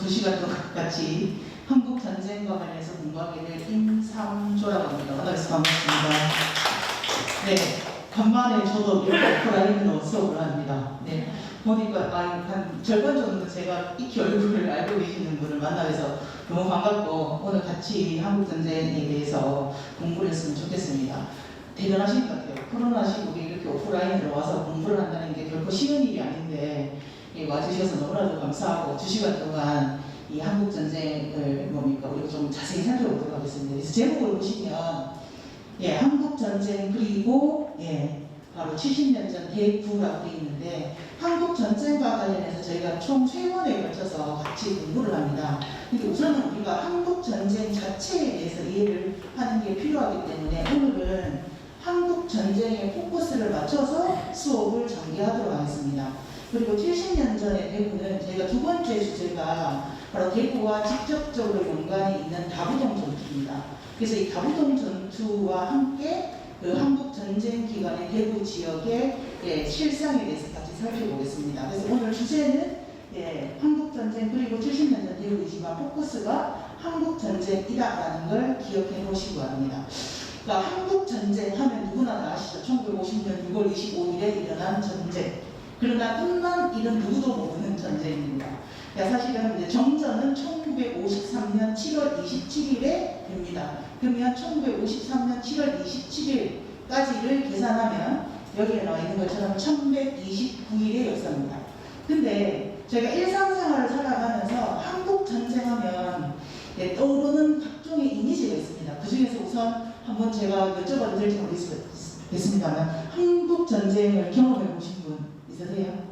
2시간 동안 같이 한국 전쟁과 관련해서 공부하게 될 임삼조라고 합니다. 만나서 반갑습니다. 네, 간만에 저도 이렇게 오프라인으로 수업을 합니다. 네, 보니까 한 절반 정도 제가 익히 얼굴을 알고 계시는 분을 만나서 너무 반갑고 오늘 같이 한국 전쟁에 대해서 공부를 했으면 좋겠습니다. 대단하신 것 같아요. 코로나 시국에 이렇게 오프라인으로 와서 공부를 한다는 게 결코 쉬운 일이 아닌데 와주셔서 너무나도 감사하고 2시간 동안 이 한국 전쟁을 뭡니까 우리가 좀 자세히 살펴보도록 하겠습니다. 그래서 제목을 보시면 한국 전쟁 그리고 바로 70년 전 대구라고 되어 있는데 한국 전쟁과 관련해서 저희가 총 3번에 걸쳐서 같이 공부를 합니다. 근데 우선은 우리가 한국 전쟁 자체에 대해서 이해를 하는 게 필요하기 때문에 오늘은 한국 전쟁에 포커스를 맞춰서 수업을 전개하도록 하겠습니다. 그리고 70년 전의 대구는 저희가 두 번째 주제가 바로 대구와 직접적으로 연관이 있는 다부동 전투입니다. 그래서 이 다부동 전투와 함께 그 한국 전쟁 기간의 대구 지역의 실상에 대해서 같이 살펴보겠습니다. 그래서 오늘 주제는 한국 전쟁 그리고 70년 전 대구이지만 포커스가 한국 전쟁이다라는 걸 기억해 보시기 바랍니다. 그러니까 한국 전쟁 하면 누구나 다 아시죠? 1950년 6월 25일에 일어난 전쟁. 그러나 끝난 일은 누구도 모르는 전쟁입니다. 사실은 이제 정전은 1953년 7월 27일에 됩니다. 그러면 1953년 7월 27일까지를 계산하면 여기에 나와 있는 것처럼 1129일의 역사입니다. 근데 저희가 일상생활을 살아가면서 한국 전쟁하면 떠오르는 각종의 이미지가 있습니다. 그 중에서 우선 한번 제가 여쭤봐도 될지 모르겠습니다만 한국 전쟁을 경험해 보신 분 있으세요?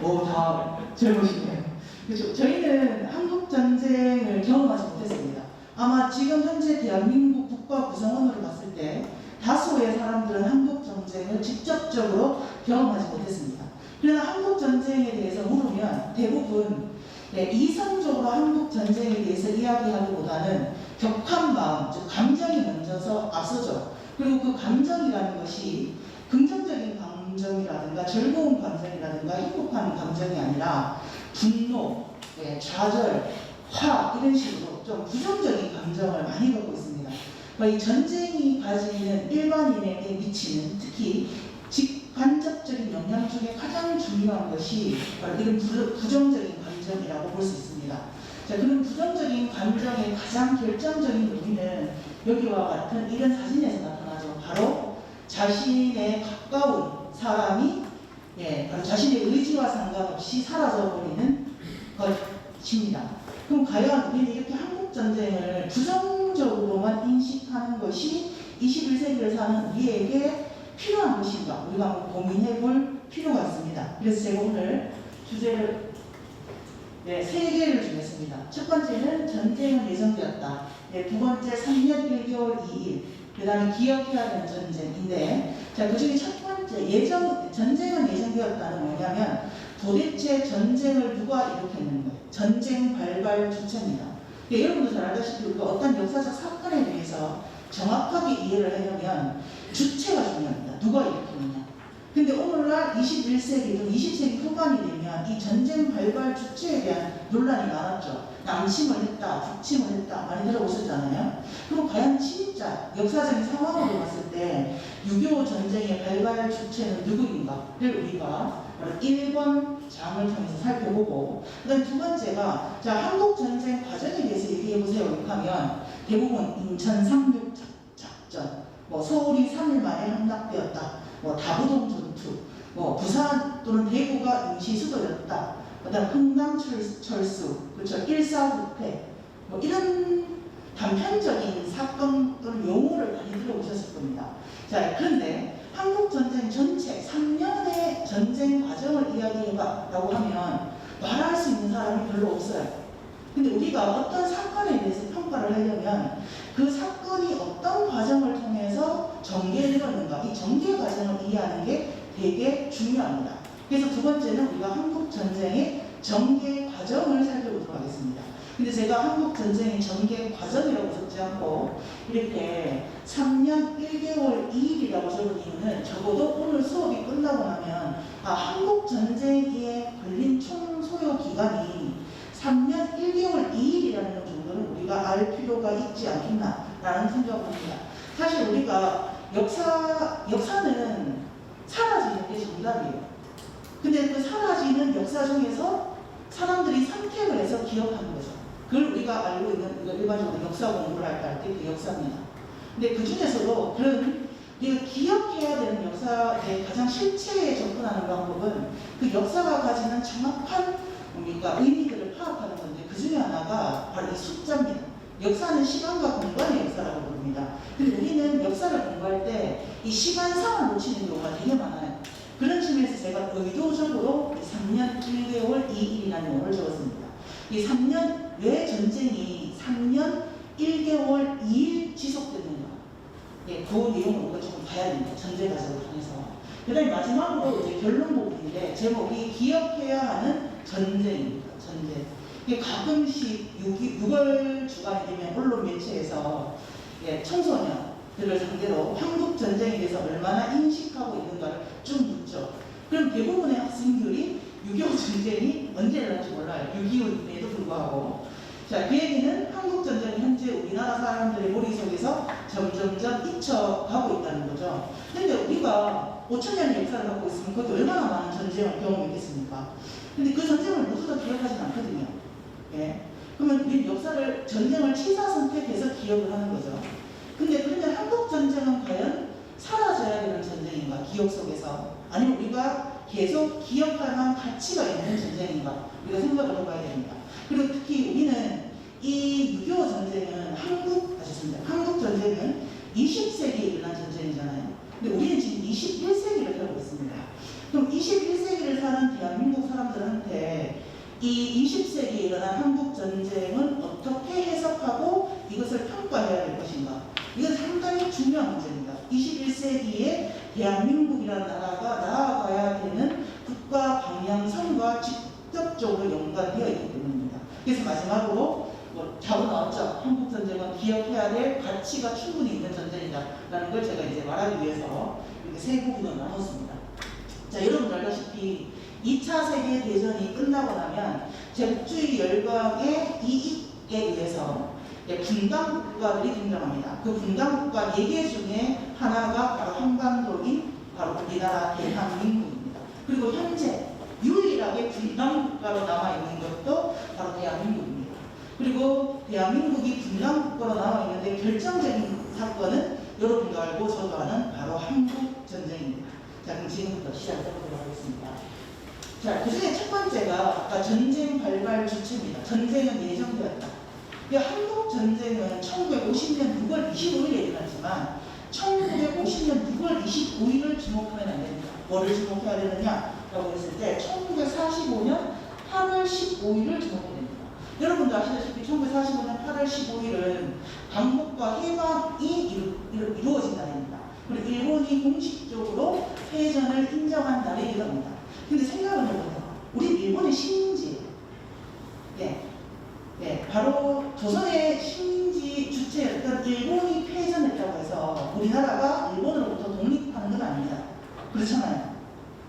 오, 다 젊으시네요. 그렇죠. 저희는 한국 전쟁을 경험하지 못했습니다. 아마 지금 현재 대한민국 국가 구성원으로 봤을 때 다수의 사람들은 한국 전쟁을 직접적으로 경험하지 못했습니다. 그러나 한국 전쟁에 대해서 물으면 대부분 이성적으로 한국 전쟁에 대해서 이야기하기보다는 격한 마음, 즉 감정이 먼저서 앞서죠. 그리고 그 감정이라는 것이 긍정적인 감정이라든가 즐거운 감정이라든가 행복한 감정이 아니라 분노, 좌절, 화 이런 식으로 좀 부정적인 감정을 많이 갖고 있습니다. 이 전쟁이 가지는 일반인에게 미치는 특히 직간접적인 영향 중에 가장 중요한 것이 바로 이런 부정적인 감정이라고 볼 수 있습니다. 자, 그런 부정적인 감정의 가장 결정적인 의미는 여기와 같은 이런 사진에서 나타나죠. 바로 자신의 가까운 사람이 바로 자신의 의지와 상관없이 사라져버리는 것입니다. 그럼 과연 우리는 이렇게 한국 전쟁을 부정적으로만 인식하는 것이 21세기를 사는 우리에게 필요한 것인가? 우리가 한번 고민해 볼 필요가 있습니다. 그래서 제가 오늘 주제를 3개를 준비했습니다. 첫 번째는 전쟁은 예정되었다. 두 번째 3년 1개월 2일. 그 다음에 기억해야 되는 전쟁인데, 자, 그 중에 첫 번째, 전쟁은 예정되었다는 뭐냐면, 도대체 전쟁을 누가 일으켰는 거예요? 전쟁 발발 주체입니다. 여러분도 잘 알다시피 우리가 어떤 역사적 사건에 대해서 정확하게 이해를 하려면 주체가 중요합니다. 누가 일으키느냐. 근데 오늘날 21세기 또 20세기 후반이 되면 이 전쟁 발발 주체에 대한 논란이 많았죠. 남침을 했다, 북침을 했다 많이 들어보셨잖아요. 그럼 과연 진짜 역사적인 상황으로 봤을 때 6.25 전쟁의 발발 주체는 누구인가를 우리가 바로 1번 장을 통해서 살펴보고, 그 다음에 두 번째가 자 한국 전쟁 과정에 대해서 얘기해보세요 이렇게 하면 대부분 인천 상륙 작전, 서울이 3일 만에 함락되었다, 다부동 전투, 부산 또는 대구가 임시 수도였다, 그다음 흥남 철수, 그렇죠, 일사후퇴, 이런 단편적인 사건 또는 용어를 많이 들어보셨을 겁니다. 자, 그런데 한국 전쟁 전체 3년의 전쟁 과정을 이야기해봐라고 하면 말할 수 있는 사람이 별로 없어요. 근데 우리가 어떤 사건에 대해서 평가를 하려면 그 사건이 어떤 과정을 통해서 전개되었는가, 이 전개 과정을 이해하는 게 되게 중요합니다. 그래서 두 번째는 우리가 한국 전쟁의 전개 과정을 살펴보도록 하겠습니다. 근데 제가 한국 전쟁의 전개 과정이라고 적지 않고 이렇게 3년 1개월 2일이라고 적은 이유는 적어도 오늘 수업이 끝나고 나면 한국 전쟁에 걸린 총 소요 기간이 필요가 있지 않겠나라는 생각을 합니다. 사실 우리가 역사는 사라지는 게 정답이에요. 근데 그 사라지는 역사 중에서 사람들이 선택을 해서 기억하는 거죠. 그걸 우리가 알고 있는 일반적으로 역사 공부를 할 때 그 역사입니다. 근데 그 중에서도 그런 우리가 기억해야 되는 역사의 가장 실체에 접근하는 방법은 그 역사가 가지는 정확한 그러니까 의미들을 파악하는 건데 그 중에 하나가 바로 이 숫자입니다. 역사는 시간과 공간의 역사라고 부릅니다. 근데 우리는 역사를 공부할 때 이 시간상을 놓치는 경우가 되게 많아요. 그런 측면에서 제가 의도적으로 3년 1개월 2일이라는 용어를 적었습니다. 이 3년 왜 전쟁이 3년 1개월 2일 지속됐는가? 예, 그 내용을 우리가 조금 봐야 됩니다. 전제 과정을 통해서. 그 다음에 마지막으로 이제 결론 부분인데 제목이 기억해야 하는 전쟁입니다. 전쟁. 이게 가끔씩 6월 주간이 되면 언론 매체에서 예, 청소년들을 상대로 한국 전쟁에 대해서 얼마나 인식하고 있는가를 쭉 묻죠. 그럼 대부분의 학생들이 6.25 전쟁이 언제 일어날지 몰라요. 6.25에도 불구하고. 자, 그 얘기는 한국 전쟁이 현재 우리나라 사람들의 머릿속에서 점점점 잊혀가고 있다는 거죠. 근데 우리가 5,000년의 역사를 갖고 있으면 그것도 얼마나 많은 전쟁을 경험했겠습니까? 근데 그 전쟁을 모두 다 기억하진 않거든요. 예. 그러면 우리 전쟁을 취사 선택해서 기억을 하는 거죠. 근데 그러면 한국 전쟁은 과연 사라져야 되는 전쟁인가? 기억 속에서. 아니면 우리가 계속 기억할 만한 가치가 있는 전쟁인가? 우리가 생각을 해봐야 됩니다. 그리고 특히 우리는 이 6.25 전쟁은 한국 전쟁은 20세기에 일어난 전쟁이잖아요. 근데 우리는 지금 21세기를 살고 있습니다. 그럼 21세기를 사는 대한민국 사람들한테 이 20세기에 일어난 한국 전쟁은 어떻게 해석하고 이것을 평가해야 될 것인가? 이건 상당히 중요한 문제입니다. 21세기에 대한민국이라는 나라가 나아가야 되는 국가 방향성과 직접적으로 연관되어 있기 때문입니다. 그래서 마지막으로 자고 나왔죠. 한국 전쟁은 기억해야 될 가치가 충분히 있는 전쟁이다라는 걸 제가 이제 말하기 위해서 이렇게 세 부분으로 나눴습니다. 자, 여러분 알다시피 2차 세계 대전이 끝나고 나면 제국주의 열강의 이익에 의해서 분당 국가들이 등장합니다. 그 분당 국가 4개 중에 하나가 바로 한반도인 바로 우리나라 대한민국입니다. 그리고 현재 유일하게 분당 국가로 남아있는 것도 바로 대한민국입니다. 그리고 대한민국이 분당 국가로 남아있는데 결정적인 사건은 여러분도 알고 저도 아는 바로 한국전쟁입니다. 자, 그럼 지금부터 시작해보도록 하겠습니다. 자, 그 중에 첫 번째가 아까 전쟁 발발 주체입니다. 전쟁은 예정되었다. 한국전쟁은 1950년 6월 25일에 일어났지만 1950년 6월 25일을 주목하면 안 됩니다. 뭐를 주목해야 되느냐라고 했을 때 1945년 8월 15일을 주목해야 됩니다. 여러분도 아시다시피 1945년 8월 15일은 광복과 해방이 이루어진 날입니다. 그리고 일본이 공식적으로 해전을 인정한 날이기도 합니다. 근데 생각을 해보세요. 우리 일본의 식민지예요. 바로 조선의 식민지 주체였던 일본이 패전했다고 해서 우리나라가 일본으로부터 독립하는 건 아닙니다. 그렇잖아요.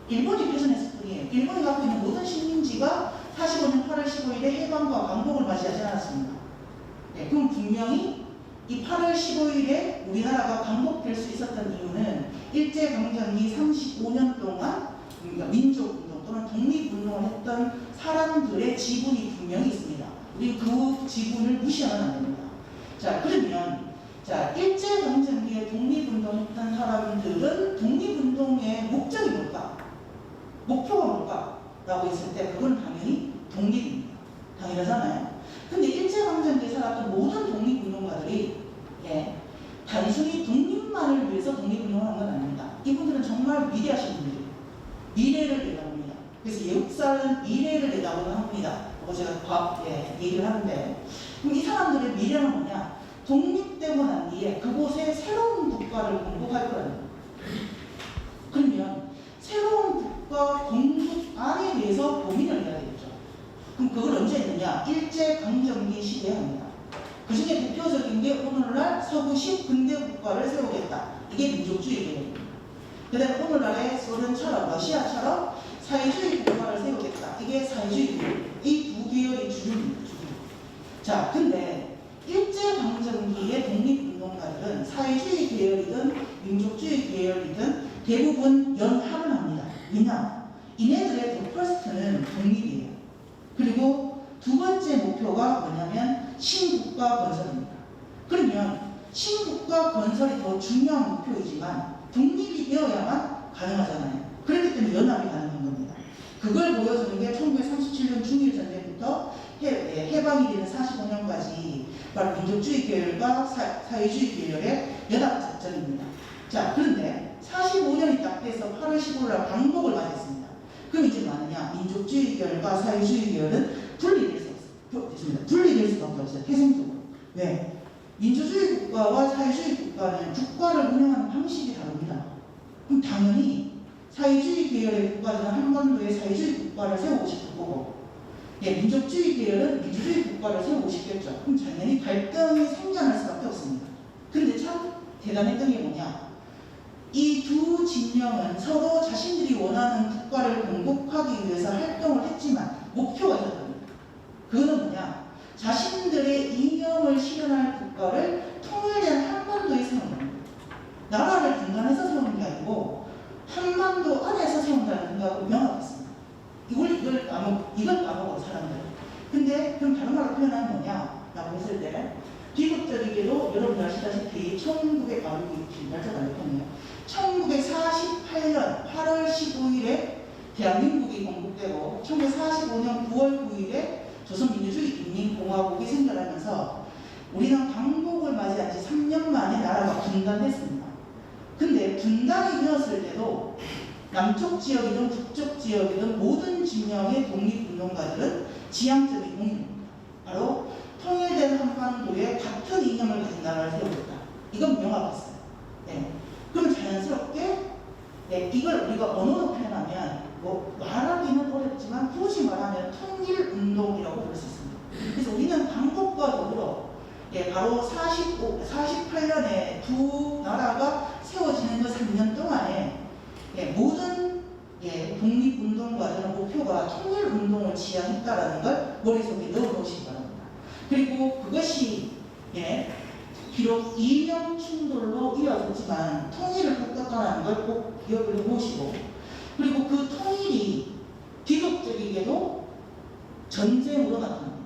일본이 패전했을 뿐이에요. 일본이 갖고 있는 모든 식민지가 45년 8월 15일에 해방과 광복을 맞이하지 않았습니다. 그럼 분명히 이 8월 15일에 우리나라가 광복될 수 있었던 이유는 일제강점기 35년 동안 그러니까 민족운동 또는 독립운동을 했던 사람들의 지분이 분명히 있습니다. 우리 그 지분을 무시하면 안 됩니다. 자, 그러면 일제강점기에 독립운동했던 사람들은 독립운동의 목적이 뭘까? 목표가 뭘까? 라고 했을 때 그건 당연히 독립입니다. 당연하잖아요. 근데 일제강점기에 살았던 모든 독립운동가들이 단순히 독립만을 위해서 독립운동을 한 건 아닙니다. 이분들은 정말 위대하신 분들이에요. 미래를 내다봅니다. 그래서 역사는 미래를 내다보는 학문이다. 제가 얘기를 하는데 그럼 이 사람들의 미래는 뭐냐? 독립되고 난 뒤에 그곳에 새로운 국가를 건국할 거라는 거예요. 그러면 새로운 국가 건국 안에 대해서 고민을 해야 되겠죠. 그럼 그걸 언제 했느냐? 일제강점기 시대에 합니다. 그 중에 대표적인 게 오늘날 서구식 근대 국가를 세우겠다. 이게 민족주의 개념입니다. 그 다음에 오늘날의 소련처럼 러시아처럼 사회주의 국가를 세우겠다. 이게 사회주의 개념입니다. 이 두 계열이 주류입니다. 주류. 자, 근데 일제 일제강점기의 독립운동가들은 사회주의 계열이든 민족주의 계열이든 대부분 연합을 합니다. 왜냐? 이네들의 더 퍼스트는 독립이에요. 그리고 두 번째 목표가 뭐냐면 신국가 건설입니다. 그러면 신국가 건설이 더 중요한 목표이지만 독립이 되어야만 가능하잖아요. 그렇기 때문에 연합이 가능한 겁니다. 그걸 보여주는 게 1937년 중일전쟁부터 해방이 되는 45년까지 바로 민족주의 계열과 사회주의 계열의 연합작전입니다. 자, 그런데 45년이 딱 돼서 8월 15일 날 광복을 맞이했습니다. 그럼 이제 뭐하느냐? 민족주의 계열과 사회주의 계열은 분리될 수밖에 없어요. 태생적으로. 왜? 민주주의 국가와 사회주의 국가는 국가를 운영하는 방식이 다릅니다. 그럼 당연히 사회주의 계열의 국가들은 한반도에 사회주의 국가를 세우고 싶을 거고, 민족주의 계열은 민주주의 국가를 세우고 싶겠죠. 그럼 당연히 갈등이 생겨날 수밖에 없습니다. 그런데 참 대단했던 게 뭐냐? 이 두 진영은 서로 자신들이 원하는 국가를 공급하기 위해서 활동을 했지만 목표가 있었답니다. 그거는 뭐냐? 자신들의 이념을 실현할 국가를 통일된 한반도에 세우는 겁니다. 나라를 분단해서 세우는 게 아니고 한반도 안에서 세운다는 생각을 명확했습니다. 이걸 까먹어 사람들. 근데 그럼 다른 말로 표현하면 뭐냐라고 했을 때 비극적이게도 여러분들 아시다시피 날짜가 몇 번이에요? 1948년 8월 15일에 대한민국이 건국되고 1945년 9월 9일에 조선민주주의인민공화국이 생겨나면서 우리는 광복을 맞이한 지 3년 만에 나라가 분단됐습니다. 근데 분단이 되었을 때도 남쪽 지역이든 북쪽 지역이든 모든 진영의 독립운동가들은 지향점이 동일합니다. 바로 통일된 한반도에 같은 이념을 가진 나라를 세우겠다. 이건 명확했어요. 네. 그럼 자연스럽게 이걸 우리가 언어로 표현하면 말하기는 어렵지만 굳이 말하면 통일운동이라고 부를 수 있습니다. 그래서 우리는 광복과 더불어 바로 48년에 두 나라가 세워지는 그 3년 동안에 모든 독립운동가들의 목표가 통일운동을 지향했다라는 걸 머릿속에 넣어놓으시기 바랍니다. 그리고 그것이 비록 이념 충돌로 이어졌지만 통일을 했다는 걸 꼭 기억을 해보시고, 그리고 그 통일이 비극적이게도 전쟁으로 나타납니다.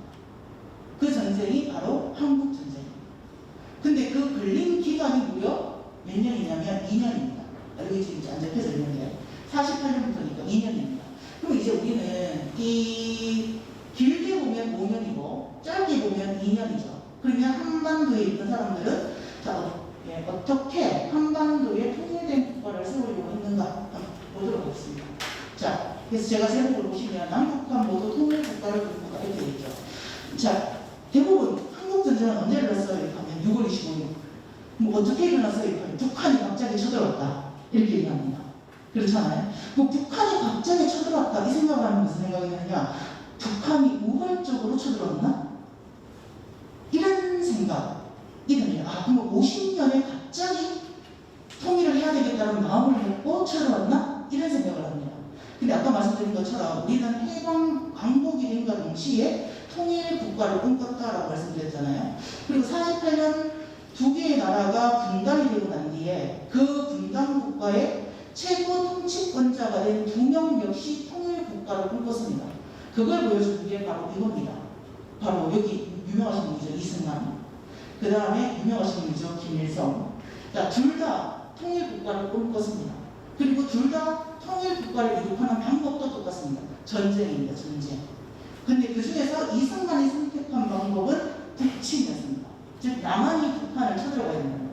그 전쟁이 바로 한국전쟁입니다. 근데 그 걸린 기간이 무려 몇 년이냐면 2년입니다. 여기 지금 안 적혀져 있는데 48년부터니까 2년입니다. 그럼 이제 우리는 이 길게 보면 5년이고 짧게 보면 2년이죠. 그러면 한반도에 있는 사람들은 어떻게 한반도에 통일된 국가를 세우려고 했는가 한번 보도록 하겠습니다. 자, 그래서 제가 제목을 보시면 남북한 모두 통일 국가를 꿈꾸다 이렇게 되죠. 자, 대부분 한국전쟁은 언제 일어났어요? 하면 6월 25일. 뭐 어떻게 일어났어요? 하면 북한이 갑자기 쳐들어왔다 이렇게 얘기합니다. 그렇잖아요. 뭐 북한이 갑자기 쳐들어왔다 이 생각을 하면 무슨 생각이 드느냐? 북한이 우발적으로 쳐들어왔나? 이런 생각이 듭니다. 그럼 50년에 갑자기 통일을 해야 되겠다는 마음을 먹고 쳐들어왔나? 이런 생각을 합니다. 근데 아까 말씀드린 것처럼 우리는 해방 광복이 된과 동시에 통일 국가를 꿈꿨다라고 말씀드렸잖아요. 그리고 48년 두 개의 나라가 분단이 되고 난 뒤에 그 분단 국가의 최고 통치권자가 된 두 명 역시 통일 국가를 꿈꿨습니다. 그걸 보여주는 게 바로 이겁니다. 바로 여기 유명하신 분이죠. 이승만. 그 다음에 유명하신 분이죠. 김일성. 자, 둘 다 통일 국가를 꿈꿨습니다. 그리고 둘 다 통일 국가를 이룩하는 방법도 똑같습니다. 전쟁입니다. 전쟁. 근데 그 중에서 이승만이 선택한 방법은 북침이었습니다. 즉 남한이 북한을 쳐들어가야 됩니다.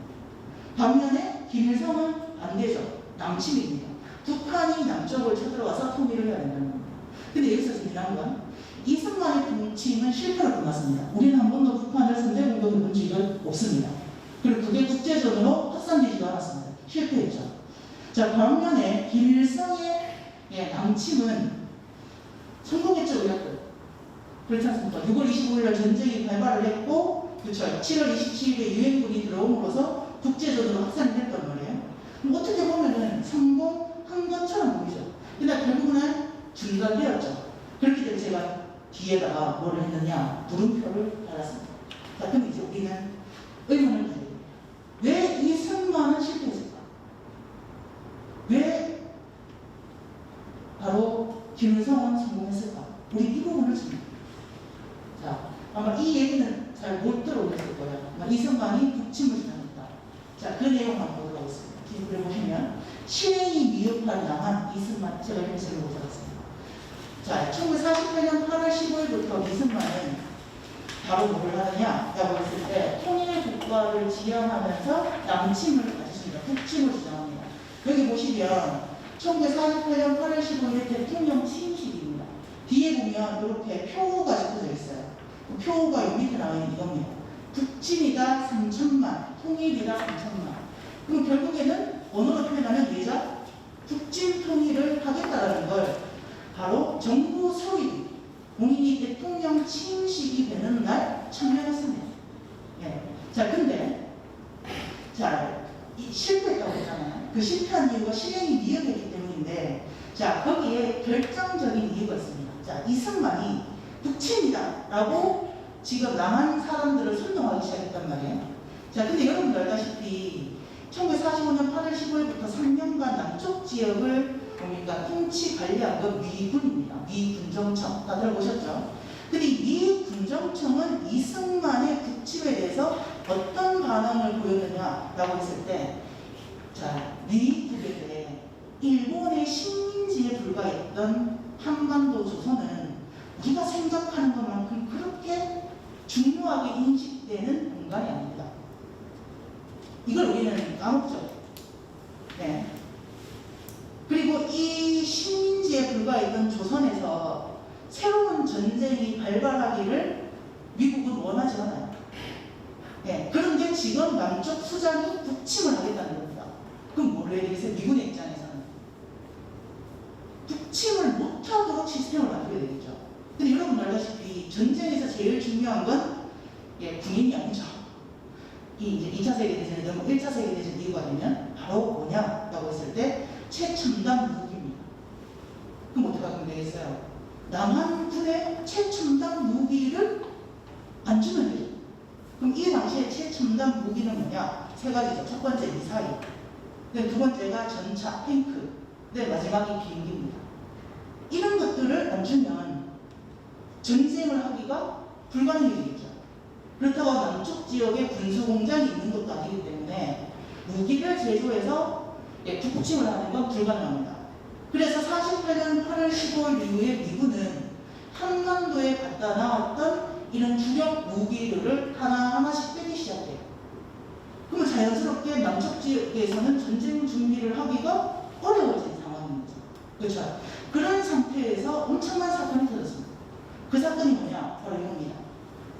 반면에 김일성은 반대죠. 남침입니다. 북한이 남쪽을 쳐들어와서 통일을 해야 된다는 겁니다. 근데 여기서 중요한 건 이승만의 북침은 실패로 끝났습니다. 우리는 한 번도 북한을 선제 공격해 본 적이 없습니다. 그리고 그게 국제적으로 확산되지도 않았습니다. 실패했죠. 자, 반면에 김일성의 남침은 성공했죠. 우리가. 그렇지 않습니까? 6월 25일 날 전쟁이 발발을 했고, 그렇죠. 7월 27일에 유엔군이 들어옴으로써 국제적으로 확산이 됐단 말이에요. 그럼 어떻게 보면은 성공한 것처럼 보이죠. 근데 결국은 중단되었죠. 그렇기 때문에 제가 뒤에다가 뭐를 했느냐, 물음표를 달았습니다. 자, 그럼 이제 우리는 의문을 가져요. 왜 이승만은 실패했을까? 왜 바로 김일성은 성공했을까? 우리 이 부분을 줍니다. 자, 아마 이 얘기는 잘 못 들어오셨을 거예요. 아마 이승만이 북침을 주장했다. 자, 그 내용 한번 보도록 하겠습니다. 기술을 보시면 실행이 미흡한 남한 이승만, 제가 해석을 못하겠습니다. 자, 1948년 8월 15일부터 이승만은 바로 뭐를 하느냐라고 했을 때 통일 국가를 지향하면서 남침을 가지십니다. 북침을 주장합니다. 여기 보시면 1948년 8월 15일 대통령 취임식입니다. 뒤에 보면 이렇게 표가 적혀져 있어요. 표가 여기 밑에 나와 있는 이겁니다. 북침이다 3천만, 통일이다 3천만. 그럼 결국에는 언어로 표현하면 예자 북침 통일을 하겠다라는 걸 바로 정부 소위 본인이 대통령 취임식이 되는 날 참여했습니다. 예. 자, 근데 자, 실패했다고 했잖아요. 그 실패한 이유가 실행이 미흡했기 때문인데, 자, 거기에 결정적인 이유가 있습니다. 자, 이승만이 북침이다라고 지금 남한 사람들을 선동하기 시작했단 말이에요. 자, 근데 여러분도 알다시피 1945년 8월 15일부터 3년간 남쪽 지역을 보니까 통치 관리한 건 미군입니다. 미군정청. 다 들어보셨죠? 근데 이 미군정청은 이승만의 북침에 대해서 어떤 반응을 보였느냐라고 했을 때, 자, 미국에 대해 일본의 식민지에 불과했던 한반도 조선은 우리가 생각하는 것만큼 그렇게 중요하게 인식되는 공간이 아닙니다. 이걸 우리는 까먹죠. 네. 그리고 이 식민지에 불과했던 조선에서 새로운 전쟁이 발발하기를 미국은 원하지 않아요. 네. 그런데 지금 남쪽 수장이 북침을 하겠다는 겁니다. 그럼 뭘 해야 되겠어요? 미군의 입장에서는 북침을 못하도록 시스템을 만들어야 되겠죠. 근데 여러분 알다시피 전쟁에서 제일 중요한 건 군인이 아니죠. 이제 2차 세계대전이 되면 1차 세계대전 이유가 되면 바로 뭐냐라고 했을 때 최첨단 무기입니다. 그럼 어떻게 하면 되겠어요? 남한군의 최첨단 무기를 안 주면 되죠. 그럼 이 당시에 최첨단 무기는 뭐냐? 세 가지죠. 첫 번째 미사일, 두 번째가 전차, 탱크, 마지막이 비행기입니다. 이런 것들을 안 주면 전쟁을 하기가 불가능이 되겠죠. 그렇다고 남쪽 지역에 군수공장이 있는 것도 아니기 때문에 무기를 제조해서 북침을 하는 건 불가능합니다. 그래서 48년 8월 15일 이후에 미군은 한반도에 갖다 나왔던 이런 주력 무기들을 하나하나씩 빼기 시작해요. 그러면 자연스럽게 남쪽 지역에서는 전쟁 준비를 하기가 어려워진 상황입니다. 그렇죠? 그런 상태에서 엄청난 사건이 터졌습니다. 그 사건이 뭐냐? 바로 이겁니다.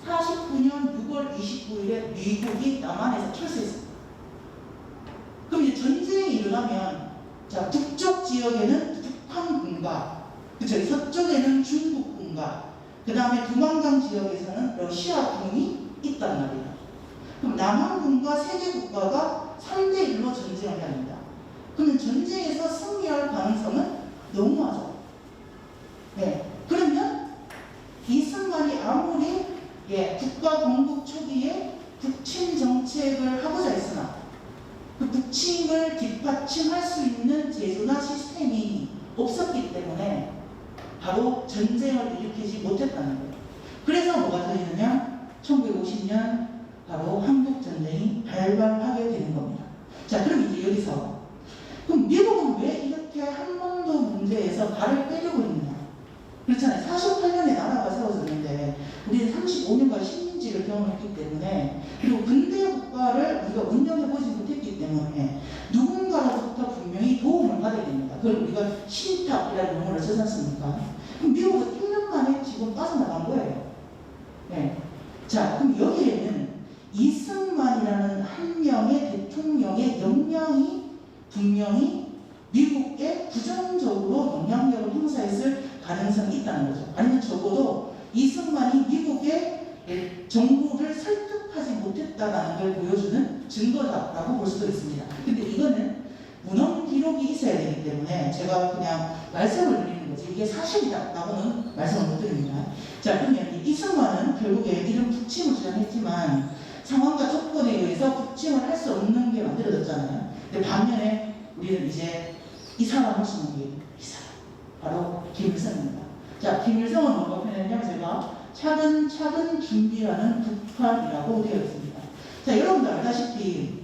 49년 6월 29일에 미국이 남한에서 철수했습니다. 그럼 이제 전쟁이 일어나면, 자, 북쪽 지역에는 북한군과, 그쵸? 서쪽에는 중국군과, 그 다음에 두만강 지역에서는 러시아군이 있단 말이에요. 그럼 남한군과 세계국가가 3대1로 전쟁을 해야 합니다. 그러면 전쟁에서 승리할 가능성은 너무하죠. 네. 그러면 이승만이 아무리 국가 건국 초기에 북침 정책을 하고자 했으나 그 북침을 뒷받침할 수 있는 제도나 시스템이 없었기 때문에 바로 전쟁을 일으키지 못했다는 거예요. 그래서 뭐가 터지느냐? 1950년 바로 한국전쟁이 발발하게 되는 겁니다. 자, 그럼 이제 여기서 그럼 미국은 왜 이렇게 한반도 문제에서 발을 빼려고 했느냐? 그렇잖아요. 48년에 나라가 세워졌는데 우리는 35년간 식민지를 경험했기 때문에, 그리고 근대 국가를 우리가 운영해보지 못했기 때문에 누군가로부터 분명히 도움을 받아야 됩니다. 그걸 우리가 신탁이라는 용어를 쓰지 않습니까? 그럼 미국은 1년 만에 지금 빠져나간 거예요. 네. 자, 그럼 여기에는 이승만이라는 한 명의 대통령의 역량이 분명히 미국에 부정적으로 영향력을 행사했을 가능성이 있다는 거죠. 아니면 적어도 이승만이 미국의 정부를 설득하지 못했다는 걸 보여주는 증거다라고 볼 수도 있습니다. 근데 이거는 문헌 기록이 있어야 되기 때문에 제가 그냥 말씀을 드리는 거지 이게 사실이다라고는 말씀을 못 드립니다. 자, 그러면 이승만은 결국에 이런 북침을 주장했지만 상황과 조건에 복싱을 할 수 없는 게 만들어졌잖아요. 근데 반면에 우리는 이제 이 사람을 쓰는 게 이 사람, 바로 김일성입니다. 자, 김일성은 뭐라고 표현했냐면 제가 차근차근 준비하는 북한이라고 되어 있습니다. 자, 여러분들 알다시피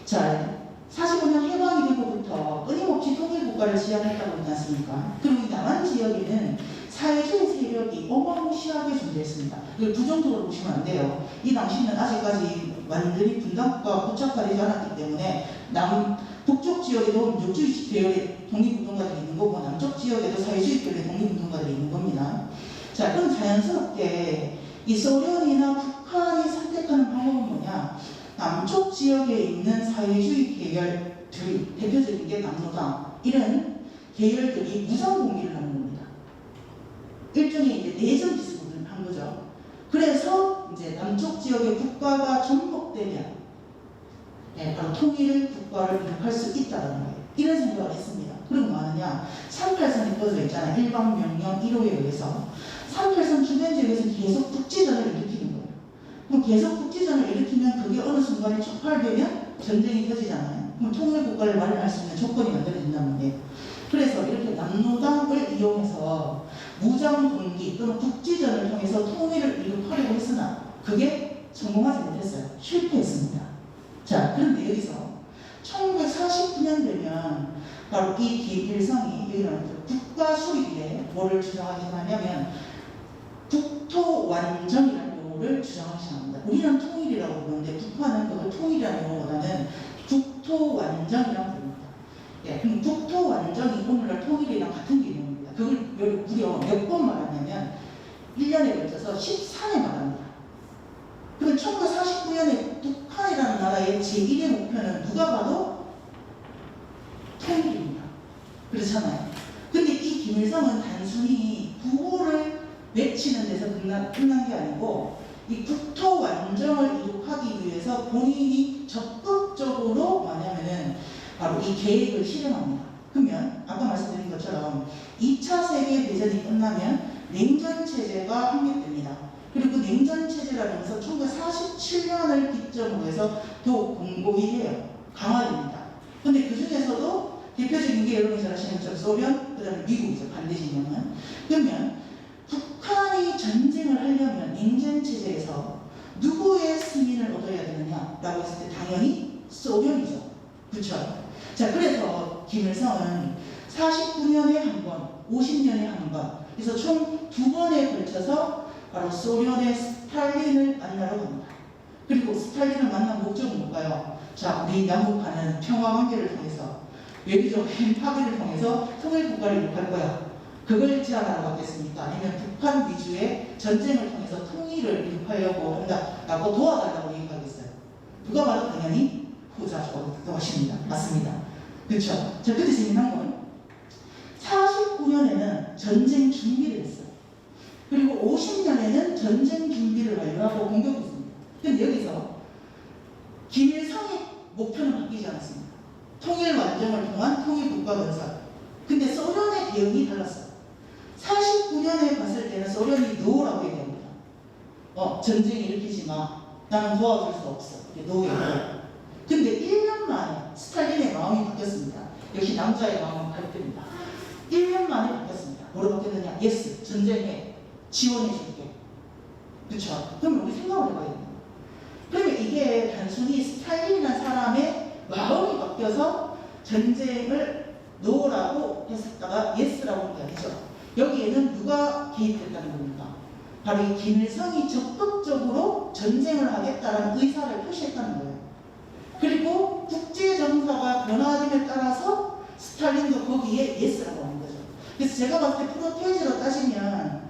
자, 45년 해방이 되고부터 끊임없이 통일국가를 지향했다고 하지 않습니까? 그리고 이 남한 지역에는 사회주의 세력이 어마무시하게 존재했습니다. 이걸 부정적으로 보시면 안 돼요. 이 당시는 아직까지 완전히 분단국가가 고착화되지 않았기 때문에 북쪽 지역에도 민족주의 계열의 독립운동가들이 있는 거고 남쪽 지역에도 사회주의 계열의 독립운동가들이 있는 겁니다. 자, 그럼 자연스럽게 이 소련이나 북한이 선택하는 방법은 뭐냐? 남쪽 지역에 있는 사회주의 계열들이 대표적인 게 남노당 이런 계열들이 무장 공비를 하는 겁니다. 일종의 이제 내전 기습을 한 거죠. 그래서 이제 남쪽 지역의 국가가 전복되면 바로 통일 국가를 이룩할 수 있다는 거예요. 이런 생각을 했습니다. 그리고 뭐 하느냐? 3.8선이 꺼져 있잖아요. 일방명령 1호에 의해서 3.8선 주변 지역에서는 계속 국지전을 일으키는 거예요. 그럼 계속 국지전을 일으키면 그게 어느 순간에 촉발되면 전쟁이 터지잖아요. 그럼 통일 국가를 마련할 수 있는 조건이 만들어진다는 거예요. 그래서 이렇게 남노당을 이용해서 무장 동기 또는 국지전을 통해서 통일을 이룩하려고 했으나 그게 성공하지 못했어요. 실패했습니다. 자, 그런데 여기서 1949년 되면 바로 이 김일성이 여기는 국가 수립에 뭐를 주장하기 하냐면 국토 완전이라는 용어를 주장하기 시작합니다. 우리는 통일이라고 부르는데 북한은 그걸 통일이라는 용어보다는 국토 완전이라고 부릅니다. 예, 그럼 국토 완전이 오늘날 통일이랑 같은 개념입니다. 그걸 무려 몇 번 말하냐면 1년에 걸쳐서 14회 말합니다. 그럼 1949년에 북한이라는 나라의 제1의 목표는 누가 봐도 통일입니다. 그렇잖아요. 근데 이 김일성은 단순히 구호를 외치는 데서 끝난 게 아니고 이 국토 완전을 이룩하기 위해서 본인이 적극적으로 뭐냐면은 바로 이 계획을 실행합니다. 그러면 아까 말씀드린 것처럼 2차 세계대전이 끝나면 냉전체제가 확립됩니다. 그리고 냉전체제라는 것은 1947년을 기점으로 해서 더욱 공고히 해요. 강화됩니다. 근데 그 중에서도 대표적인 게 여러분이 잘 아시는 것처럼 소련, 그 다음에 미국이죠. 반대 진영은. 그러면 북한이 전쟁을 하려면 냉전체제에서 누구의 승인을 얻어야 되느냐라고 했을 때 당연히 소련이죠. 그렇죠? 자, 그래서 김일성은 49년에 한 번, 50년에 한 번, 그래서 총 2번에 걸쳐서 바로 소련의 스탈린을 만나러 갑니다. 그리고 스탈린을 만난 목적은 뭘까요? 자, 우리 남북한은 평화관계를 통해서 외교적인 합의를 통해서 통일국가를 이룩할 거야. 그걸 제안하러 갔겠습니까? 아니면 북한 위주의 전쟁을 통해서 통일을 이룩하려고 한다라고 도와달라고 얘기하겠어요. 누가 봐도 당연히 후자죠. 것입니다. 맞습니다. 그렇죠? 자, 근데 재미난 건 49년에는 전쟁 준비를 했어요. 그리고 50년에는 전쟁 준비를 완료하고 공격했습니다. 근데 여기서 김일성의 목표는 바뀌지 않았습니다. 통일 완전을 통한 통일 국가 건설. 근데 소련의 대응이 달랐어요. 49년에 갔을 때는 소련이 노라고 얘기합니다. 전쟁 일으키지 마. 나는 도와줄 수 없어. 노 얘기해요. 근데 1년 만에 스탈린의 마음이 바뀌었습니다. 역시 남자의 마음은 갈등입니다. 1년 만에 바뀌었습니다. 뭐로 바뀌었느냐? 예스, 전쟁에 지원해줄게. 그렇죠? 그럼 우리 생각을 해봐야 됩니다. 그러면 이게 단순히 스탈린이라는 사람의 마음이 바뀌어서 전쟁을 노라고 했었다가 예스라고 한 게 아니죠. 여기에는 누가 개입했다는 겁니까? 바로 이 김일성이 적극적으로 전쟁을 하겠다는 의사를 표시했다는 거예요. 그리고 국제정사가 변화됨에 따라서 스탈린도 거기에 예스라고 하는 거죠. 그래서 제가 봤을 때 프로테이지로 따지면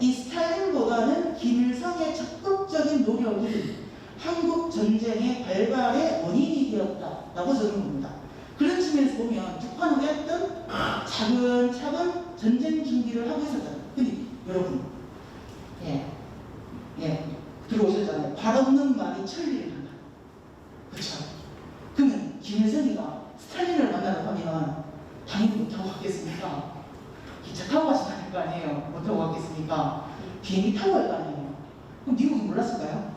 이 스탈린보다는 김일성의 적극적인 노력이 한국 전쟁의 발발의 원인이 되었다라고 저는 봅니다. 그런 측면에서 보면 북한은 어쨌든 차근차근 전쟁 준비를 하고 있었잖아요. 근데 여러분, 들어오셨잖아요. 발 없는 말이 천리를 한다. 그렇죠? 그러면 김일성이가 스탈린을 만나러 가면 당연히 못 타고 갔겠습니까? 기차 타고 가시면 될 거 아니에요? 못 타고 갔겠습니까? 비행기 타고 갈 거 아니에요? 그럼 미국이 몰랐을까요?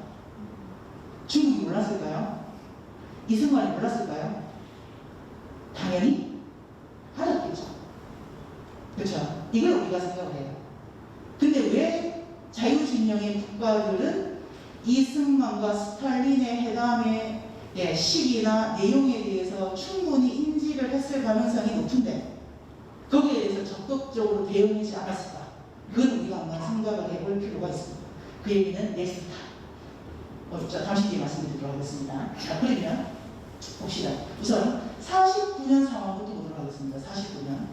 중국이 몰랐을까요? 이승만이 몰랐을까요? 당연히 알았겠죠. 그렇죠? 이걸 우리가 생각을 해요. 근데 왜 자유진영의 국가들은 이승만과 스탈린의 회담의 시기나 내용에 대해서 충분히 인지를 했을 가능성이 높은데 거기에 대해서 적극적으로 대응하지 않았을까? 그건 우리가 한번 생각을 해볼 필요가 있습니다. 그 얘기는 넥스트 잠시 뒤에 말씀드리도록 하겠습니다. 자, 그러면 봅시다. 우선 49년 상황부터 보도록 하겠습니다. 49년.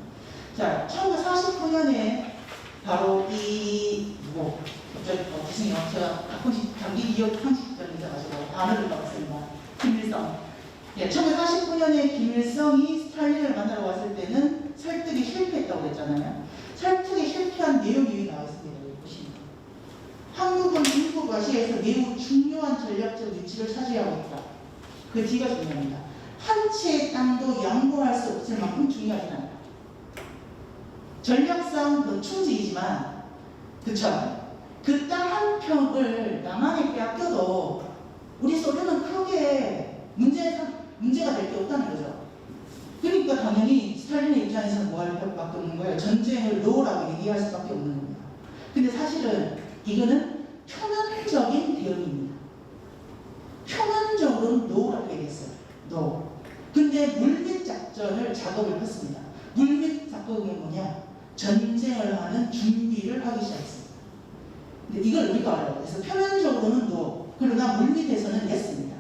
자, 1949년에 바로 죄송해요. 제가 가끔씩 장기 기억 상식적이자 가지고 단어를 바꿨습니다. 김일성. 1949년에 김일성이 스탈린을 만나러 왔을 때는 설득이 실패했다고 했잖아요. 설득이 실패한 내용이 여기 나와 있습니다. 여기 보시면. 한국은 중국 아시아에서 매우 중요한 전략적 위치를 차지하고 있다. 그 뒤가 중요합니다. 한 채의 땅도 양보할 수 없을 만큼 중요하진 않다. 전략상 충직이지만, 그쵸? 그 땅 한 평을 남한에 빼앗겨도 우리 소련은 크게 문제가 될 게 없다는 거죠. 그러니까 당연히 스탈린의 입장에서는 뭐 할 수밖에 없는 거예요. 전쟁을 노라고 얘기할 수밖에 없는 겁니다. 근데 사실은 이거는 표면적인 대응입니다. 표면적으로는 노라고 얘기했어요. 노. 근데 물밑 작전을 작업을 했습니다. 물밑 작업은 뭐냐? 전쟁을 하는 준비를 하기 시작했습니다. 근데 이걸 우리가 알아요. 그래서 표면적으로는 노, 그러나 물밑에서는 예스입니다.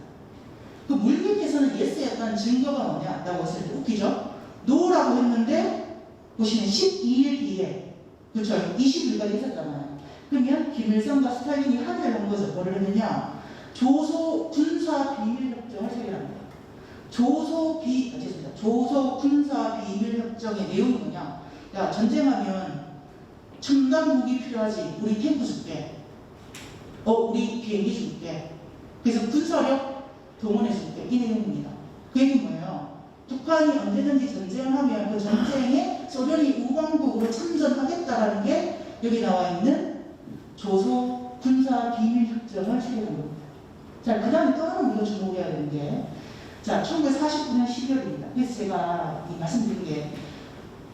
그 물밑에서는 예스였다는 증거가 뭐냐라고 했을 때 웃기죠? 노라고 했는데 보시면 12일 뒤에, 그렇죠? 20일까지 했었잖아요. 그러면 김일성과 스탈린이 합의를 한 거죠. 뭐를 했느냐? 조소 군사 비밀 협정을 체결합니다. 조소 군사 비밀 협정의 내용은 뭐냐? 야, 전쟁하면 첨단 무기 필요하지. 우리 탱크 줄게. 우리 비행기 줄게. 그래서 군사력 동원해 줄게. 이 내용입니다. 그 얘기는 뭐예요? 북한이 언제든지 전쟁을 하면 그 전쟁에 소련이 우방국으로 참전하겠다라는 게 여기 나와 있는 조소 군사 비밀 협정을 체결한 겁니다. 자, 그 다음에 또 하나 우리가 주목해야 되는 게, 자, 1949년 12월입니다. 그래서 제가 말씀드린 게,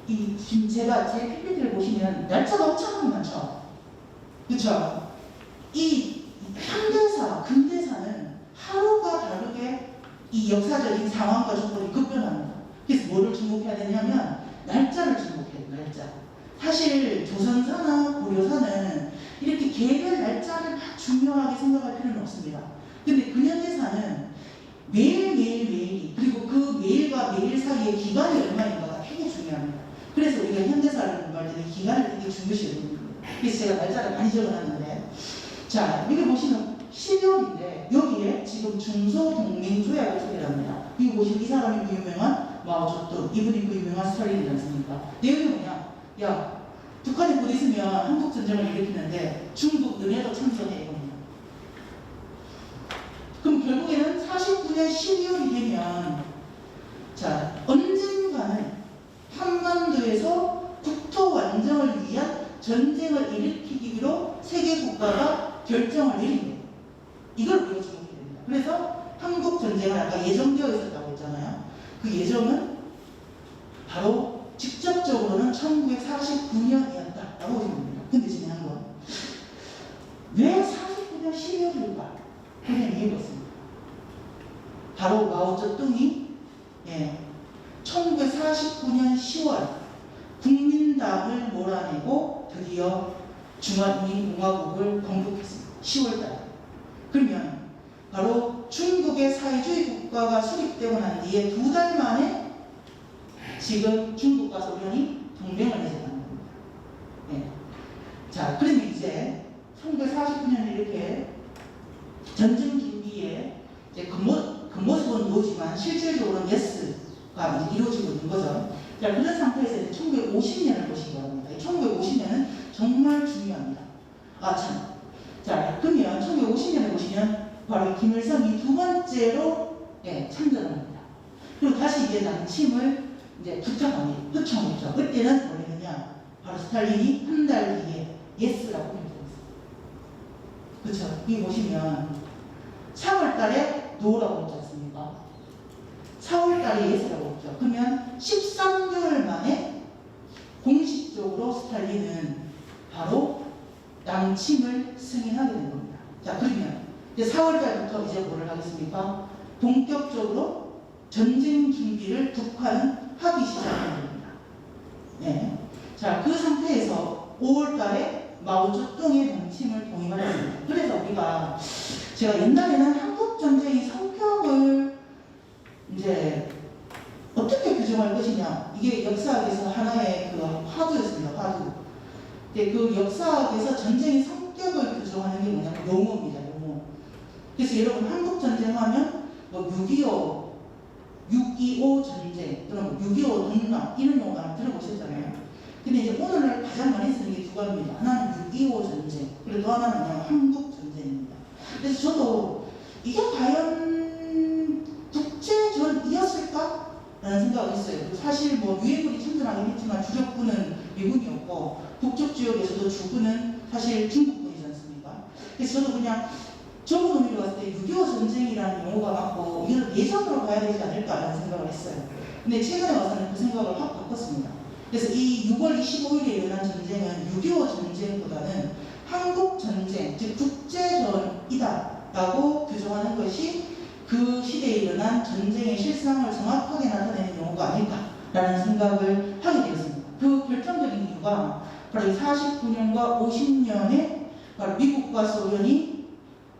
지금 제가 제 PPT를 보시면 날짜가 엄청 많죠? 그쵸? 이 현대사, 근대사는 하루가 다르게 이 역사적인 상황과 조건이 급변합니다. 그래서 뭐를 주목해야 되냐면, 날짜를 주목해야 돼요, 날짜. 사실 조선사나 고려사는 이렇게 개별 날짜를 막 중요하게 생각할 필요는 없습니다. 근데 근현대사는 매일이, 그리고 그 매일과 매일 사이의 기간이 얼마인가가 되게 중요합니다. 그래서 우리가 현대사를 말 때는 기간을 되게 중요시 여깁니다. 그래서 제가 날짜를 많이 적어놨는데, 자, 여기 보시면 12월인데 여기에 지금 중소동맹조약을 체결합니다. 이거 보시면 이 사람이 그 유명한 마오쩌둥, 이분이 그 유명한 스탈린이지 않습니까? 내용이 뭐냐? 야, 북한이 곧 있으면 한국전쟁을 일으키는데 중국 너네도 참전해, 이겁니다. 그럼 결국에는 49년 12월이 되면, 자, 언젠가는 한반도에서 국토 완성을 위한 전쟁을 일으키기로 세계 국가가 결정을 내립니다. 이걸 우리가 주목해야 됩니다. 그래서 한국 전쟁은 아까 예정되어 있었다고 했잖아요. 그 예정은 바로 직접적으로는 1949년이었다라고 생각합니다. 근데 중요한 건 왜 49년 12월일까? 그냥 이해가 없습니다. 바로 마오쩌둥이 1949년 10월 국민당을 몰아내고 드디어 중화인민공화국을 건국했습니다. 10월달. 그러면 바로 중국의 사회주의 국가가 수립되고 난 뒤에 2달 만에 지금 중국과 소련이 동맹을 맺었다는 겁니다. 자, 그러면 이제 1949년에 이렇게 전쟁 준비에 이제 겉모습은 노지만 실질적으로는 예스가 이루어지고 있는 거죠. 자, 그런 상태에서 이제 1950년을 보시기 바랍니다. 1950년은 정말 중요합니다. 자, 그러면 1950년에 보시면 바로 김일성이 두 번째로 참전합니다. 그리고 다시 이제 남침을 이제 부탁합니다. 요청했죠. 그때는 뭐냐면 바로 스탈린이 한 달 뒤에 예스라고 결정했어요. 그렇죠? 여기 보시면 3월 달에 노라고 했지 않습니까? 4월 달에 예스라고 했죠. 그러면 13개월 만에 공식적으로 스탈린은 바로 남침을 승인하게 된 겁니다. 자, 그러면 이제 4월 달부터 이제 뭐를 하겠습니까? 본격적으로 전쟁 준비를 북한은 하기 시작한 겁니다. 네. 자, 그 상태에서 5월 달에 마오쩌둥의 남침을 동의하였습니다. 그래서 우리가 제가 옛날에는 한국 전쟁의 성격을 이제 어떻게 규정할 것이냐, 이게 역사학에서 하나의 그 화두였습니다. 화두. 근데 그 역사학에서 전쟁의 성격을 규정하는 게 뭐냐면 용어입니다. 용어. 그래서 여러분 한국 전쟁 하면 뭐 6.25 전쟁, 그럼 6.25 동락 이런 용어 많이 들어보셨잖아요. 근데 이제 오늘 가장 많이 쓰는 게 두 가지입니다. 하나는 6.25 전쟁, 그리고 또 하나는 그냥 한국 전쟁입니다. 그래서 저도 이게 과연 국제전이었을까? 라는 생각을 했어요. 사실 뭐 유해군이 참전하긴 했지만 주력군은 미군이었고 북쪽 지역에서도 주군은 사실 중국군이지 않습니까? 그래서 저도 그냥 좁은 의미로 봤을 때 6.25 전쟁이라는 용어가 맞고 이걸 예전으로 가야 되지 않을까라는 생각을 했어요. 근데 최근에 와서는 그 생각을 확 바꿨습니다. 그래서 이 6월 25일에 일어난 전쟁은 6.25 전쟁보다는 한국 전쟁, 즉 국제전이다라고 규정하는 것이 그 시대에 일어난 전쟁의 실상을 정확하게 나타내는 용어가 아닐까라는 생각을 하게 되었습니다. 그 결정적인 이유가 바로 49년과 50년에 바로 미국과 소련이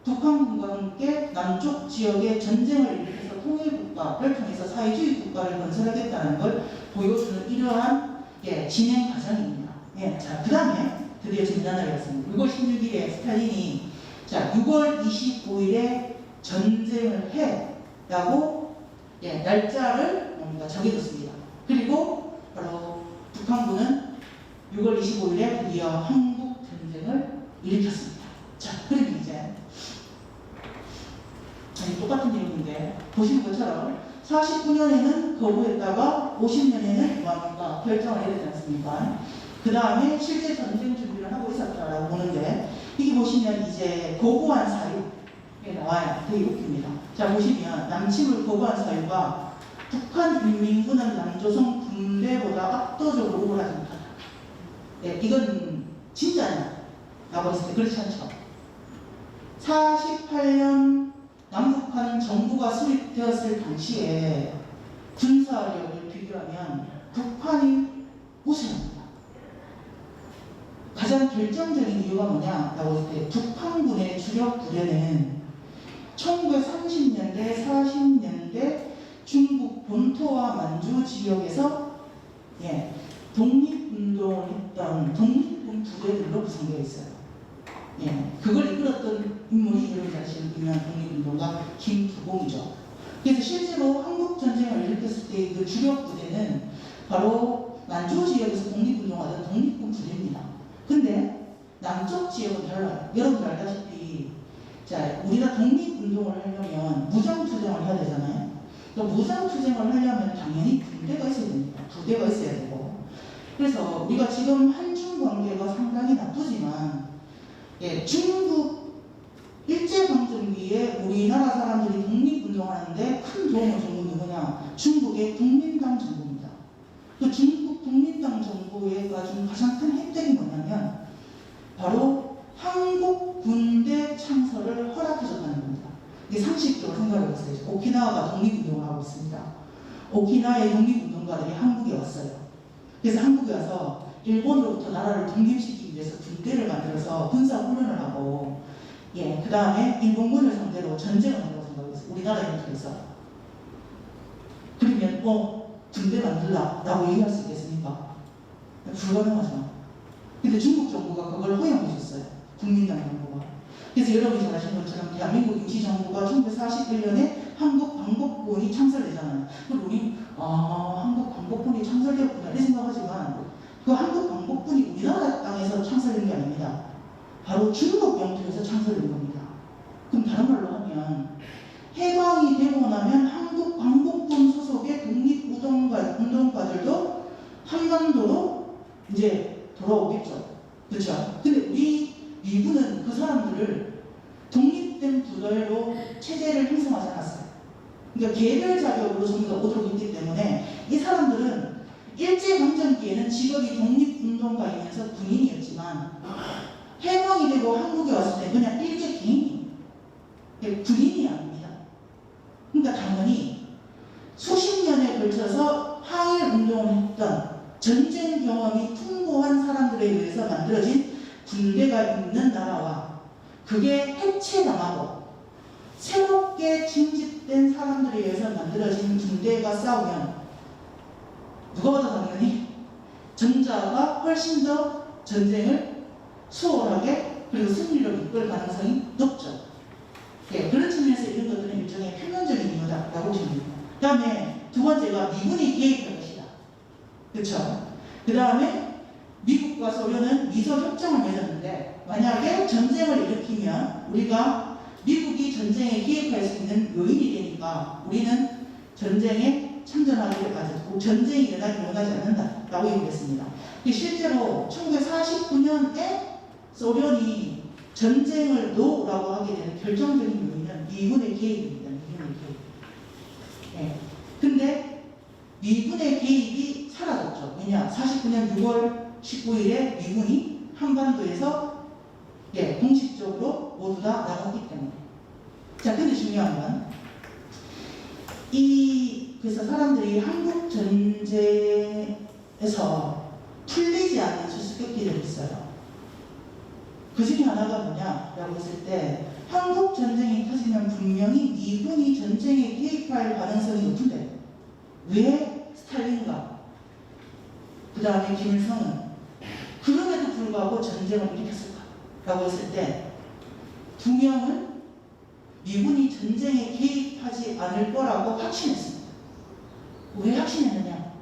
북한군과 함께 남쪽 지역에 전쟁을 일으켜서 통일국가를 통해서 사회주의 국가를 건설하겠다는 걸 보여주는 이러한 진행 과정입니다. 자, 그 다음에 드디어 전자날이었습니다. 6월 16일에 스탈린이 자, 6월 25일에 전쟁을 해 라고 날짜를 정해줬습니다. 그리고 바로 북한군은 6월 25일에 드디어 한국 전쟁을 일으켰습니다. 자, 그러면 이제 똑같은 내용인데 보시는 것처럼 49년에는 거부했다가 50년에는 뭐합니까? 결정을 해야 되지 않습니까? 그 다음에 실제 전쟁 준비를 하고 있었다라고 보는데 이게 보시면 이제 거부한 사유에 나와요. 되게 웃깁니다. 자, 보시면 남침을 거부한 사유가 북한 인민군은 남조선 군대보다 압도적으로 우월하지 못하다. 이건 진짜냐? 라고 했을 때 그렇지 않죠. 48년 남북한 정부가 수립되었을 당시에 군사력을 비교하면 북한이 우세합니다. 가장 결정적인 이유가 뭐냐라고 했을 때 북한군의 주력 부대는 1930년대, 40년대 중국 본토와 만주 지역에서 독립운동을 했던 독립군 부대들로 구성되어 있어요. 그걸 이끌었던 인물이 여러분이 아시는 유명한 독립운동가 김두공이죠. 그래서 실제로 한국전쟁을 일으켰을 때 그 주력 부대는 바로 만주 지역에서 독립운동하던 독립군 부대입니다. 근데 남쪽 지역은 달라요. 여러분들 알다시피 자, 우리가 독립운동을 하려면 무장투쟁을 해야 되잖아요. 또 무장투쟁을 하려면 당연히 군대가 있어야 됩니다. 부대가 있어야 되고. 그래서 우리가 지금 한중 관계가 상당히 나쁘지만 중국 일제강점기에 우리나라 사람들이 독립운동하는데 큰 도움을 준 건 누구냐? 중국의 국민당 정부입니다. 그 중국 국민당 정부가 준 가장 큰 혜택이 뭐냐면 바로 한국 군대 창설을 허락해줬다는 겁니다. 이게 상식적으로 생각을 해보세요. 오키나와가 독립운동을 하고 있습니다. 오키나와의 독립운동가들이 한국에 왔어요. 그래서 한국에 와서 일본으로부터 나라를 독립시키기 위해서 군대를 만들어서 군사훈련을 하고 그 다음에 일본군을 상대로 전쟁을 한다고 생각했어요. 우리나라에 입장에서. 그러면 군대 만들라 라고 얘기할 수 있겠습니까? 불가능하죠. 근데 중국 정부가 그걸 허용해 줬어요. 국민당 정부가. 그래서 여러분이 잘 아시는 것처럼 대한민국 임시정부가 1941년에 한국 광복군이 창설되잖아요. 그리고 우리 한국 광복군이 창설되었구나 이렇게 생각하지만 그 한국 광복군이 우리나라 땅에서 창설된 게 아닙니다. 바로 중국 영토에서 창설된 겁니다. 그럼 다른 말로 하면 해방이 되고 나면 한국 광복군 소속의 독립운동가들도 한반도로 이제 돌아오겠죠. 그렇죠? 근데 우리 미군은 그 사람들을 독립된 그걸로 체제를 형성하지 않았어요. 그러니까 개별 자격으로 전부 다 오도록 했기 때문에 이 사람들은 일제강점기에는 직업이 독립운동가이면서 군인이었지만 해방이 되고 한국에 왔을 때 그냥 일제 개인이 군인이 아닙니다. 그러니까 당연히 수십 년에 걸쳐서 항일 운동을 했던 전쟁 경험이 풍부한 사람들에 의해서 만들어진 군대가 있는 나라와 그게 해체당하고 새롭게 징집된 사람들에 의해서 만들어진 군대가 싸우면 누가 봐도 당연히 전자가 훨씬 더 전쟁을 수월하게 그리고 승리로 이끌 가능성이 높죠. 예, 그런 측면에서 이런 것들은 일종의 표면적인 이유다라고 보시면 됩니다. 그 다음에 두 번째가 미군이 개입할 것이다. 그렇죠? 그 다음에 미국과 소련은 미소협정을 맺었는데 만약에 전쟁을 일으키면 우리가 미국이 전쟁에 개입할 수 있는 요인이 되니까 우리는 전쟁에 참전하기를 가졌고 전쟁이 일어나기 원하지 않는다라고 얘기했습니다. 실제로 1949년에 소련이 전쟁을 노라고 하게 되는 결정적인 요인은 미군의 개입입니다. 미군의 개입. 네. 근데 미군의 개입이 사라졌죠. 왜냐? 49년 6월 19일에 미군이 한반도에서 공식적으로 모두 다 나갔기 때문에. 자, 근데 중요한 건 그래서 사람들이 한국 전쟁에서 풀리지 않는 수수께끼들이 있어요. 그 중에 하나가 뭐냐라고 했을 때 한국 전쟁이 터지면 분명히 미군이 전쟁에 개입할 가능성이 높은데 왜 스탈린과 그 다음에 김일성은 그럼에도 불구하고 전쟁을 일으켰을까라고 했을 때 두 명은 미군이 전쟁에 개입하지 않을 거라고 확신했습니다. 왜 확신했느냐?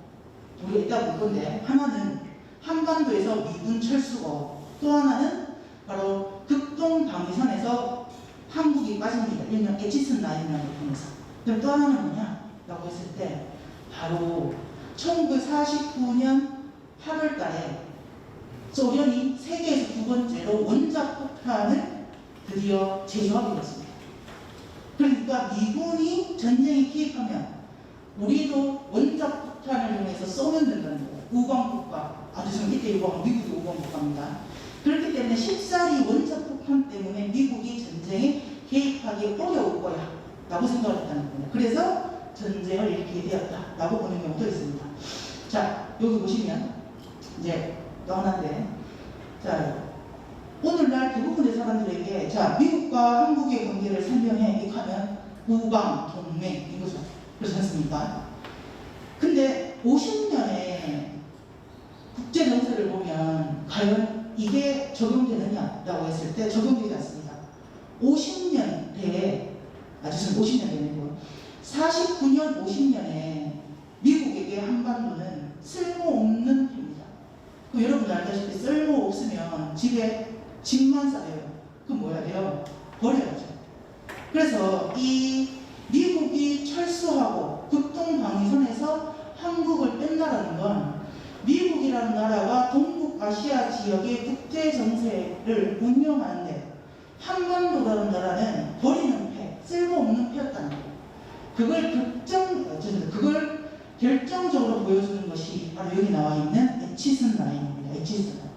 우리가 이따 볼 건데 하나는 한반도에서 미군 철수고 또 하나는 바로 극동 방위선에서 한국이 빠집니다. 일명 에치슨 라인이라는 걸 통해서. 그럼 또 하나는 뭐냐라고 했을 때 바로 1949년 8월 달에 소련이 세계에서 두 번째로 원자폭 폭탄을 드디어 제조하게 됐습니다. 그러니까 미군이 전쟁에 개입하면 우리도 원자폭탄을 이용해서 쏘면 된다는 거예요. 우방국가. 이때 미국이 우방국가입니다. 그렇기 때문에 쉽사리 원자폭탄 때문에 미국이 전쟁에 개입하기 어려울 거야 라고 생각을 했다는 거예요. 그래서 전쟁을 일으키게 되었다 라고 보는 경우도 있습니다. 자, 여기 보시면 이제 또 하나인데, 자, 오늘날 대부분의 사람들에게 자, 미국과 한국의 관계를 설명해 이렇게 하면 우방, 동맹 이거죠. 그렇지 않습니까? 근데 50년의 국제 정세를 보면 과연 이게 적용되느냐라고 했을 때 적용되지 않습니다. 50년 대에 50년 되는 49년 50년에 미국에게 한반도는 쓸모없는 편입니다. 여러분들 알다시피 쓸모없으면 집만 쌓여요. 그럼 뭐야 돼요? 버려야죠. 그래서 이 미국이 철수하고 극동 방위선에서 한국을 뺀다라는 건 미국이라는 나라가 동북아시아 지역의 국제 정세를 운영하는데 한반도라는 나라는 버리는 패, 쓸모없는 패였다는 거예요. 그걸 결정적으로 보여주는 것이 바로 여기 나와 있는 에치슨 라인입니다. 에치슨 라인.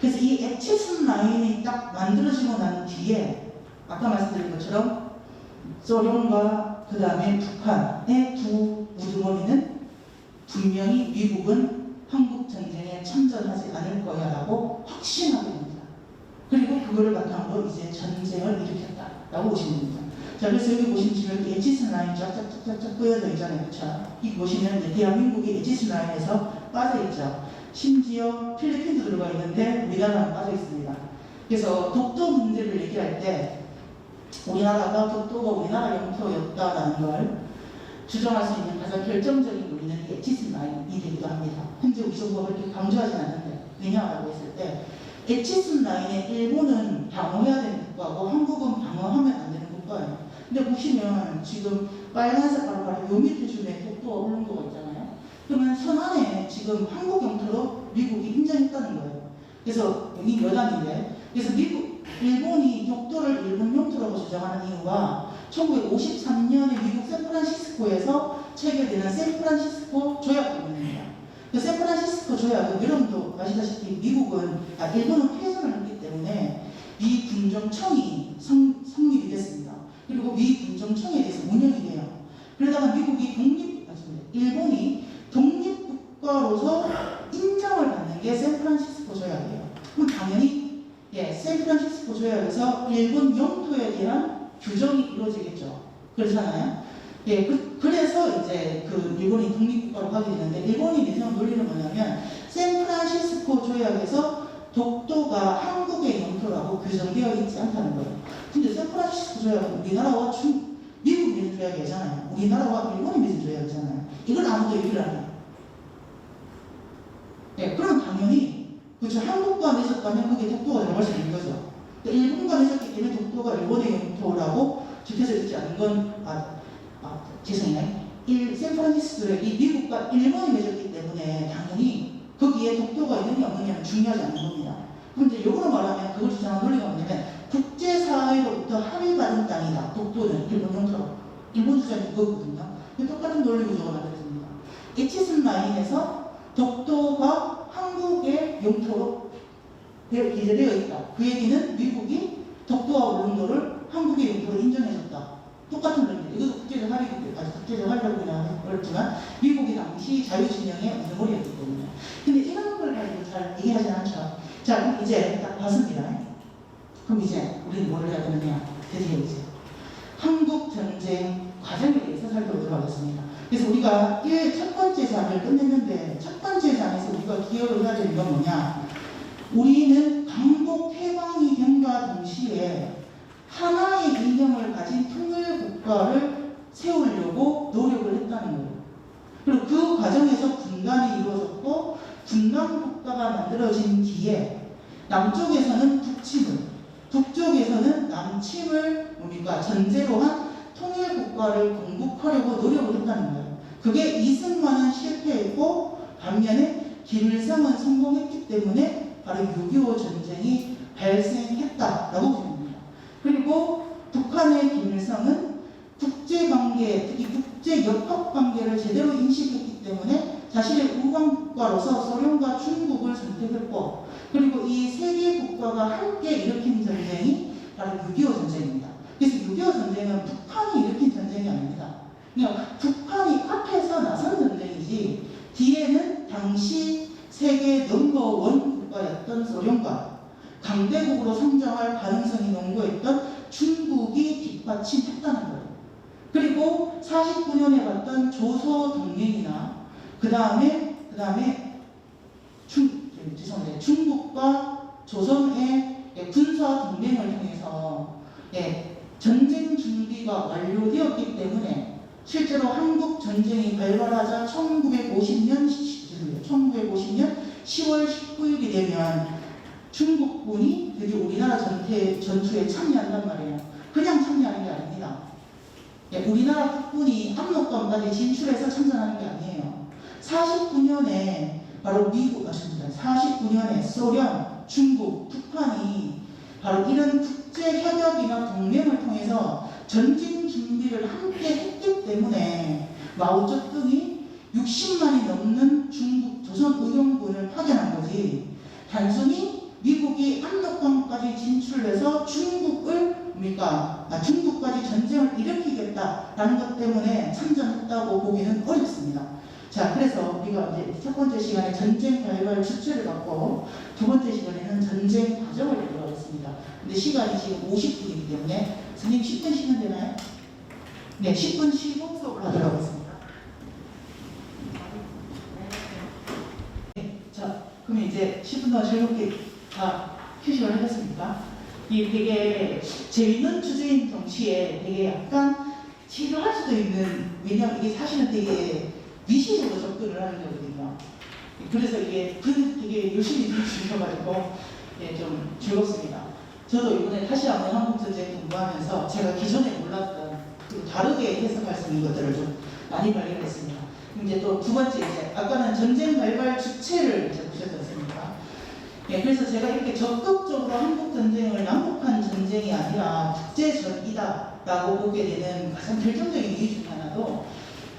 그래서 이 에치슨 라인이 딱 만들어지고 난 뒤에 아까 말씀드린 것처럼 소련과 그 다음에 북한의 두 우두머리는 분명히 미국은 한국 전쟁에 참전하지 않을 거야라고 확신하게 됩니다. 그리고 그거를 바탕으로 이제 전쟁을 일으켰다라고 보시면 됩니다. 자, 그래서 여기 보시면 지금 이렇게 에치슨 라인 쫙쫙쫙쫙 보여져 있잖아요. 그렇죠? 이 보시면 이제 대한민국이 에치슨 라인에서 빠져 있죠. 심지어 필리핀도 들어가 있는데 우리나라는 빠져 있습니다. 그래서 독도 문제를 얘기할 때 우리나라가 독도가 우리나라 영토였다라는 걸 주장할 수 있는 가장 결정적인 요인은 이 에치슨 라인이 되기도 합니다. 현재 우리 정부가 그렇게 강조하진 않는데 왜냐라고 했을 때 에치슨 라인에 일본은 방어해야 되는 국가고 한국은 방어하면 안 되는 국가예요. 근데 보시면 지금 빨간색 바로 요 밑에 줄에 독도가 오른 거가 있잖아요. 그러면 선 안에 지금 한국 영토로 미국이 인정했다는 거예요. 그래서 여기 여단인데 그래서 미국 일본이 독도를 일본 영토라고 주장하는 이유가 1953년에 미국 샌프란시스코에서 체결되는 샌프란시스코 조약 때문입니다. 그 샌프란시스코 조약은 여러분도 아시다시피 일본은 패전을 했기 때문에 미 군정청이 성립이 됐습니다. 그리고 미 군정청에 대해서 운영이 돼요. 그러다가 일본이 독립국가로서 인정을 받는 게 샌프란시스코 조약이에요. 그럼 당연히 샌프란시스코 조약에서 일본 영토에 대한 규정이 이루어지겠죠. 그렇잖아요. 그래서 이제 일본이 독립국가로 가게 되는데, 일본이 내세운 논리는 뭐냐면 샌프란시스코 조약에서 독도가 한국의 영토라고 규정되어 있지 않다는 거예요. 근데 샌프란시스코 조약은 우리나라와 미국이 맺은 조약이잖아요. 우리나라와 일본이 맺은 조약이잖아요. 이걸 아무도 얘기를 안 해요. 그럼 당연히 그렇죠. 한국과 맺었다면 그게 독도가 들어갈 수 있는 거죠. 일본과 맺었기 때문에 독도가 일본의 영토라고 적혀져 있지 않은 건 죄송해요. 샌프란시스코 조약이 미국과 일본이 맺었기 때문에 당연히 거기에 독도가 있느냐 없느냐는 중요하지 않은 겁니다. 그럼 이제 역으로 말하면 그걸 주장하는 논리가 뭐냐면 국제사회로부터 합의받은 땅이다. 독도는 일본 영토로. 일본 주장이 그거거든요. 똑같은 논리 구조가 만들어집니다. 에치슨 라인에서 독도가 한국의 영토로 기재되어 있다. 그 얘기는 미국이 독도와 울릉도를 한국의 영토로 인정해줬다. 똑같은 논리입니다. 이것도 국제적 합의국들, 아주 국제적 합의국이나 어렵지만 미국이 당시 자유진영의 우두머리였기 때문에. 근데 이런 걸 가지고 잘 얘기하지 않죠. 자, 그럼 이제 딱 봤습니다. 그럼 이제 우리는 뭘 해야 되느냐? 드디어 이제 한국 전쟁 과정에 대해서 살펴보도록 하겠습니다. 그래서 우리가 첫 번째 장을 끝냈는데, 첫 번째 장에서 우리가 기억을 해야 되는 건 뭐냐? 우리는 강복 해방이 됨과 동시에 하나의 이념을 가진 통일 국가를 세우려고 노력을 했다는 거예요. 그리고 그 과정에서 분단이 이루어졌고, 분단 국가가 만들어진 뒤에 남쪽에서는 북침을, 북쪽에서는 남침을 전제로 한 통일 국가를 건국하려고 노력을 했다는 거예요. 그게 이승만은 실패했고, 반면에 김일성은 성공했기 때문에 바로 6.25 전쟁이 발생했다라고 봅니다. 그리고 북한의 김일성은 국제관계, 특히 국제역학관계를 제대로 인식했기 때문에 자신의 우방국가로서 소련과 중국을 선택했고, 그리고 이 세 개 국가가 함께 일으킨 전쟁이 바로 6.25 전쟁입니다. 그래서 6.25 전쟁은 북한이 일으킨 전쟁이 아닙니다. 그냥 북한이 앞에서 나선 전쟁이지, 뒤에는 당시 세계 넘버원 국가였던 소련과 강대국으로 성장할 가능성이 농고했던 중국이 뒷받침했다는 거예요. 그리고 49년에 봤던 조소 동맹이나 그 다음에 중국과 조선의 군사 동맹을 통해서 전쟁 준비가 완료되었기 때문에 실제로 한국 전쟁이 발발하자 1950년 10월 19일이 되면 중국군이 드디어 우리나라 전투에 참여한단 말이에요. 그냥 참여하는 게 아닙니다. 우리나라 국군이 압록강까지 진출해서 참전하는 게 아니에요. 49년에 바로 49년에 소련, 중국, 북한이 바로 이런 국제협약이나 동맹을 통해서 전쟁 준비를 함께 했기 때문에 마오쩌둥이 60만이 넘는 중국 조선 의용군을 파견한 거지, 단순히 미국이 압록강까지 진출해서 중국까지 전쟁을 일으키겠다라는 것 때문에 참전했다고 보기는 어렵습니다. 자, 그래서 우리가 이제 첫 번째 시간에 전쟁 발발 주체를 갖고, 두 번째 시간에는 전쟁 과정을 보도록 하겠습니다. 근데 시간이 지금 50분이기 때문에 선생님 10분 쉬면 되나요? 네, 10분 쉬고 수업을 하도록 하겠습니다. 자, 그럼 이제 10분 동안 즐겁게 다 휴식을 하셨습니까? 이 되게 재밌는 주제인 동시에 되게 약간 치료할 수도 있는, 왜냐하면 이게 사실은 되게 미시적으로 접근을 하는 거거든요. 그래서 이게 되게 열심히 들으셔가지고 좀 즐겁습니다. 저도 이번에 다시 한번 한국전쟁 공부하면서 제가 기존에 몰랐던 다르게 해석할 수 있는 것들을 좀 많이 발견했습니다. 이제 또 두 번째, 이제 아까는 전쟁 발발 주체를 이제 보셨지 않습니까? 그래서 제가 이렇게 적극적으로 한국 전쟁을 남북한 라고 보게 되는 가장 결정적인 이유 중에 하나도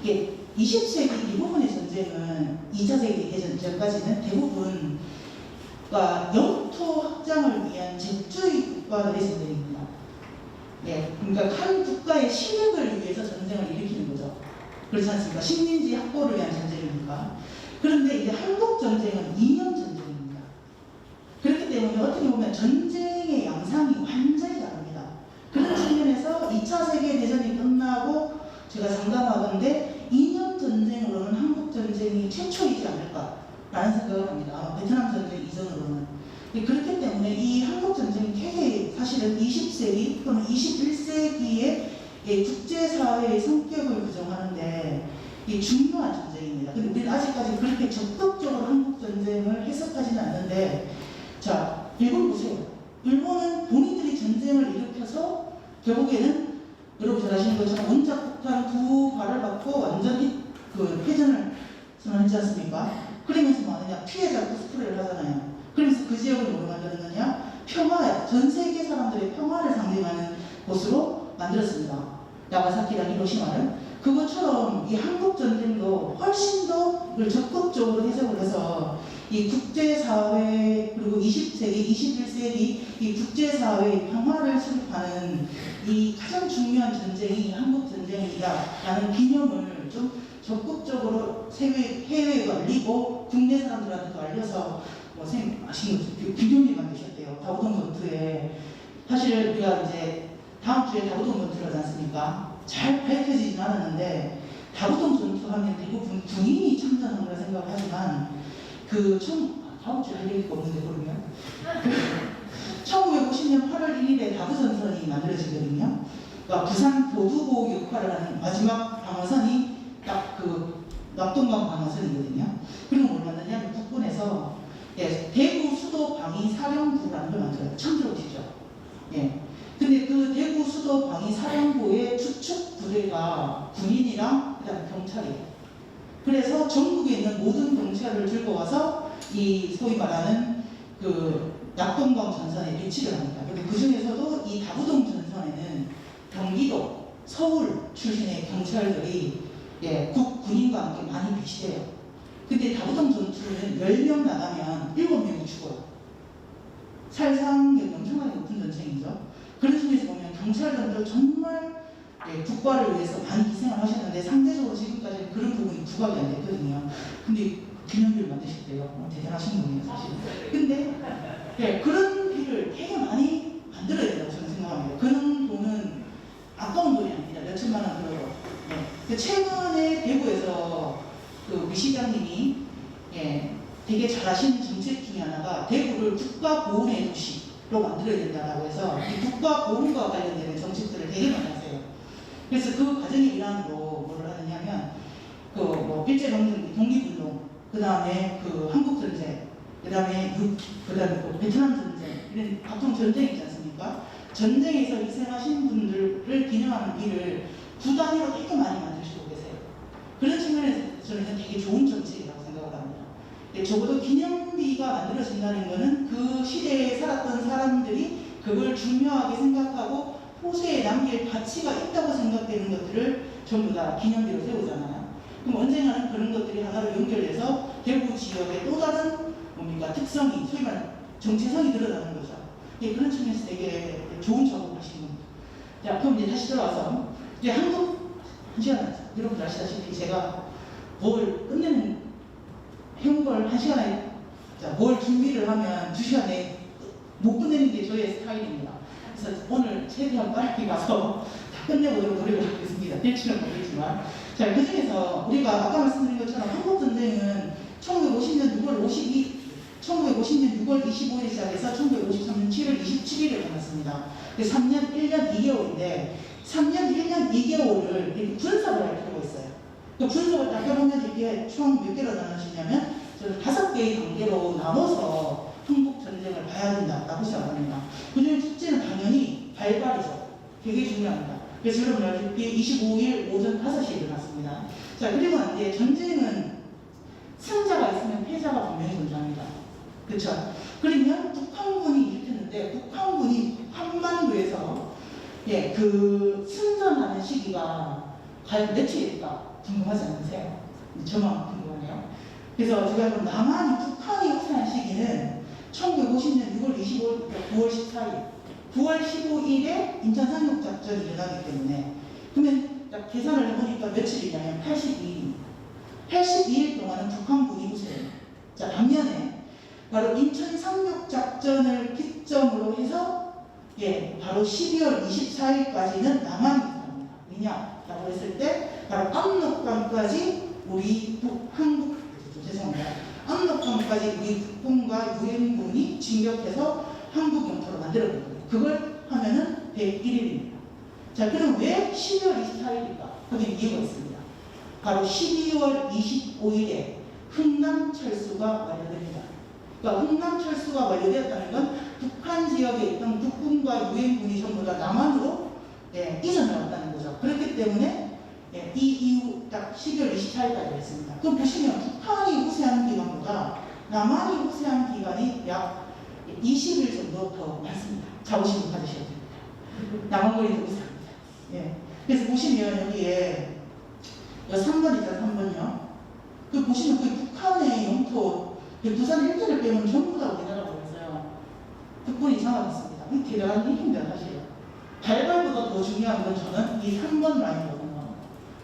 이게 20세기 대부분의 전쟁은 2차 세계대전 전까지는 대부분 영토 확장을 위한 적주의 국가들의 전쟁입니다. 예, 그러니까 한 국가의 실익을 위해서 전쟁을 일으키는 거죠. 그렇지 않습니까? 식민지 확보를 위한 전쟁이니까. 그런데 이제 한국 전쟁은 2년 전쟁입니다. 그렇기 때문에 어떻게 보면 전쟁의 양상이 완전히 다릅니다. 그런 측면에서 2차 세계대전이 끝나고 제가 장담하건대 2년 전쟁으로는 한국 전쟁이 최초이지 않을까라는 생각을 합니다. 아마 베트남 전쟁 이전으로는. 그렇기 때문에 이 한국 전쟁이 되게 사실은 20세기 또는 21세기의 국제사회의 성격을 규정하는데 중요한 전쟁입니다. 근데 우리는 아직까지 그렇게 적극적으로 한국 전쟁을 해석하지는 않는데, 자, 일본 보세요. 일본은 본인들이 전쟁을 일으켜서 결국에는 여러분 잘 아시는 것처럼 원자폭탄 2발을 받고 완전히 패전을 선언했지 않습니까? 그러면서 뭐 하느냐, 피해자 코스프레를 하잖아요. 그러면서 그 지역을 뭐로 만들었느냐, 평화, 전 세계 사람들의 평화를 상징하는 곳으로 만들었습니다. 나가사키랑 히로시마를. 그것처럼 이 한국 전쟁도 훨씬 더 적극적으로 해석을 해서 이 국제사회, 그리고 20세기, 21세기 이 국제사회의 평화를 수립하는 이 가장 중요한 전쟁이 한국 전쟁이다라는 개념을 좀 적극적으로 해외에 알리고 국내 사람들한테도 알려서 선생님 아시는 것처럼 비디오님 만드셨대요. 다부동 전투에. 사실 우리가 이제 다음 주에 다부동 전투를 하지 않습니까? 잘 밝혀지진 않았는데 다부동 전투하면 대부분 군인이 참전한 거라 생각을 하지만 다음 주에 할 얘기가 없는데 그러면 1950년 8월 1일에 다부전선이 만들어지거든요. 그러니까 부산 보두고 역할을 하는 마지막 방어선이 딱 낙동강 방어선이거든요. 그리고 뭘 만드냐면 국군에서 대구 수도 방위 사령부라는 걸 만들어요. 처음 들어보시죠? 예. 근데 그 대구 수도 방위 사령부의 주축 부대가 군인이랑 그다음에 경찰이에요. 그래서 전국에 있는 모든 경찰을 들고 와서 이 소위 말하는 낙동강 전선에 배치를 합니다. 근데 그 중에서도 이 다부동 전선에는 경기도, 서울 출신의 경찰들이 군인과 함께 많이 배치돼요. 근데 다부동 전투는 10명 나가면 7명이 죽어요. 살상력이 엄청나게 높은 전쟁이죠. 그런 점에서 보면 경찰관들 정말 국가를 위해서 많이 희생을 하셨는데 상대적으로 지금까지는 그런 부분이 부각이 안 됐거든요. 근데 기념비를 만드셨대요. 대단하신 분이에요, 사실. 근데 그런 비를 되게 많이 만들어야 된다고 저는 생각합니다. 그런 돈은 아까운 돈이 아닙니다. 몇 천만 원 들어도. 최근에 대구에서 우리 시장님이 되게 잘하시는 정책 중에 하나가 대구를 국가보훈의 도시로 만들어야 된다고 해서 이 국가보훈과 관련된 정책들을 되게 많이 하세요. 그래서 그 과정의 일환으로 뭘 하느냐면 일제강점기 독립운동, 그 다음에 한국전쟁, 그 다음에 베트남 전쟁, 이런 각종 전쟁이 있지 않습니까? 전쟁에서 희생하신 분들을 기념하는 비를 구 단위로 되게 많이 만드시고 계세요. 그런 측면에서 저는 되게 좋은 정책이라고 생각을 합니다. 적어도 기념비가 만들어진다는 것은 그 시대에 살았던 사람들이 그걸 중요하게 생각하고 호세에 남길 가치가 있다고 생각되는 것들을 전부 다 기념비로 세우잖아요. 그럼 언젠가는 그런 것들이 하나로 연결돼서 대구 지역의 또 다른 특성이, 소위 말하는 정체성이 드러나는 거죠. 그런 측면에서 되게 좋은 작업을 하시는 겁니다. 자, 그럼 이제 다시 들어와서 이제 한국, 한 시간, 여러분 아시다시피 제가 뭘 끝내는 해온 걸 한 시간에, 뭘 준비를 하면 2시간에 못 끝내는 게 저의 스타일입니다. 그래서 오늘 최대한 빨리 가서 다 끝내보도록 노력을 하겠습니다. 될지는 모르겠지만. 자, 그 중에서 우리가 아까 말씀드린 것처럼 한국전쟁은 1950년 6월 25일 시작해서 1953년 7월 27일에 끝났습니다. 3년 1년 2개월인데 3년 1년 2개월을 분석을 할 필요가 있어요. 그 분석을 딱 해보면 이게 총 몇 개로 나눠지냐면 저는 5개의 단계로 나눠서 한국 전쟁을 봐야 된다고 생각합니다. 그중에 첫째는 당연히 발발이죠. 되게 중요합니다. 그래서 여러분 알다시피 25일 오전 5시에 일어났습니다. 자, 그리고 난 뒤에 전쟁은 승자가 있으면 패자가 분명히 존재합니다. 그렇죠? 그러면 북한군이 일으켰는데 북한군이 한반도에서 예, 그 승전하는 시기가 과연 며칠일까 궁금하지 않으세요? 저만 궁금하네요. 그래서 제가 그럼 남한이 북한이 우세한 시기는 1950년 6월 25일부터 9월 14일, 9월 15일에 인천 상륙작전이 일어나기 때문에 그러면 딱 계산을 해보니까 며칠이냐면 82일. 82일 동안은 북한군이 우세해요. 자, 반면에 바로 인천 상륙작전을 기점으로 해서 예, 바로 12월 24일까지는 남한이 우세합니다. 왜냐라고 했을 때 바로 압록강까지 우리 한국 죄송합니다. 압록강까지 우리 국군과 유엔군이 진격해서 한국 영토로 만들었거든요. 그걸 하면은 101일입니다. 자, 그럼 왜 12월 24일일까? 거기에 이유가 있습니다. 바로 12월 25일에 흥남철수가 완료됩니다. 그러니까 흥남철수가 완료되었다는 건 북한 지역에 있던 국군과 유엔군이 전부 다 남한으로 예, 이전해 왔다는 거죠. 그렇기 때문에 예, 이 이후 딱 12월 24일까지 했습니다. 그럼 보시면 북한이 우세한 기간보다 남한이 우세한 기간이 약 20일 정도 더 많습니다. 자부심을 가지셔야 됩니다. 남한 거리도 우세합니다. 예. 그래서 보시면 여기에 3번이죠, 3번요. 그 보시면 그 북한의 영토, 부산 일대를 빼면 전부 다 우리나라고 했어요. 국군이 장악했습니다. 이 대단한 일입니다, 사실. 발발보다 더 중요한 건 저는 이 3번 라인이거든요.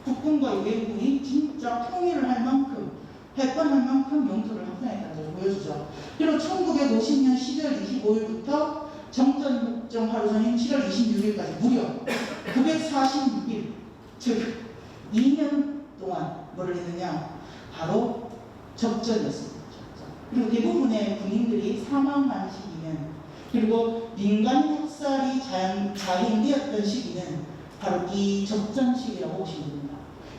국군과 유엔군이 진짜 통일을 할 만큼, 패권할 만큼 영토를 확장했다는 걸 보여주죠. 그리고 1950년 12월 25일부터 정전 국정 하루 전인 7월 26일까지 무려 946일, 즉 2년 동안 뭐를 했느냐? 바로 접전이었습니다. 접전. 그리고 대부분의 군인들이 사망한 시기는, 그리고 민간 학살이 자행되었던 시기는 바로 이 접전 시기라고 보시면 됩니다.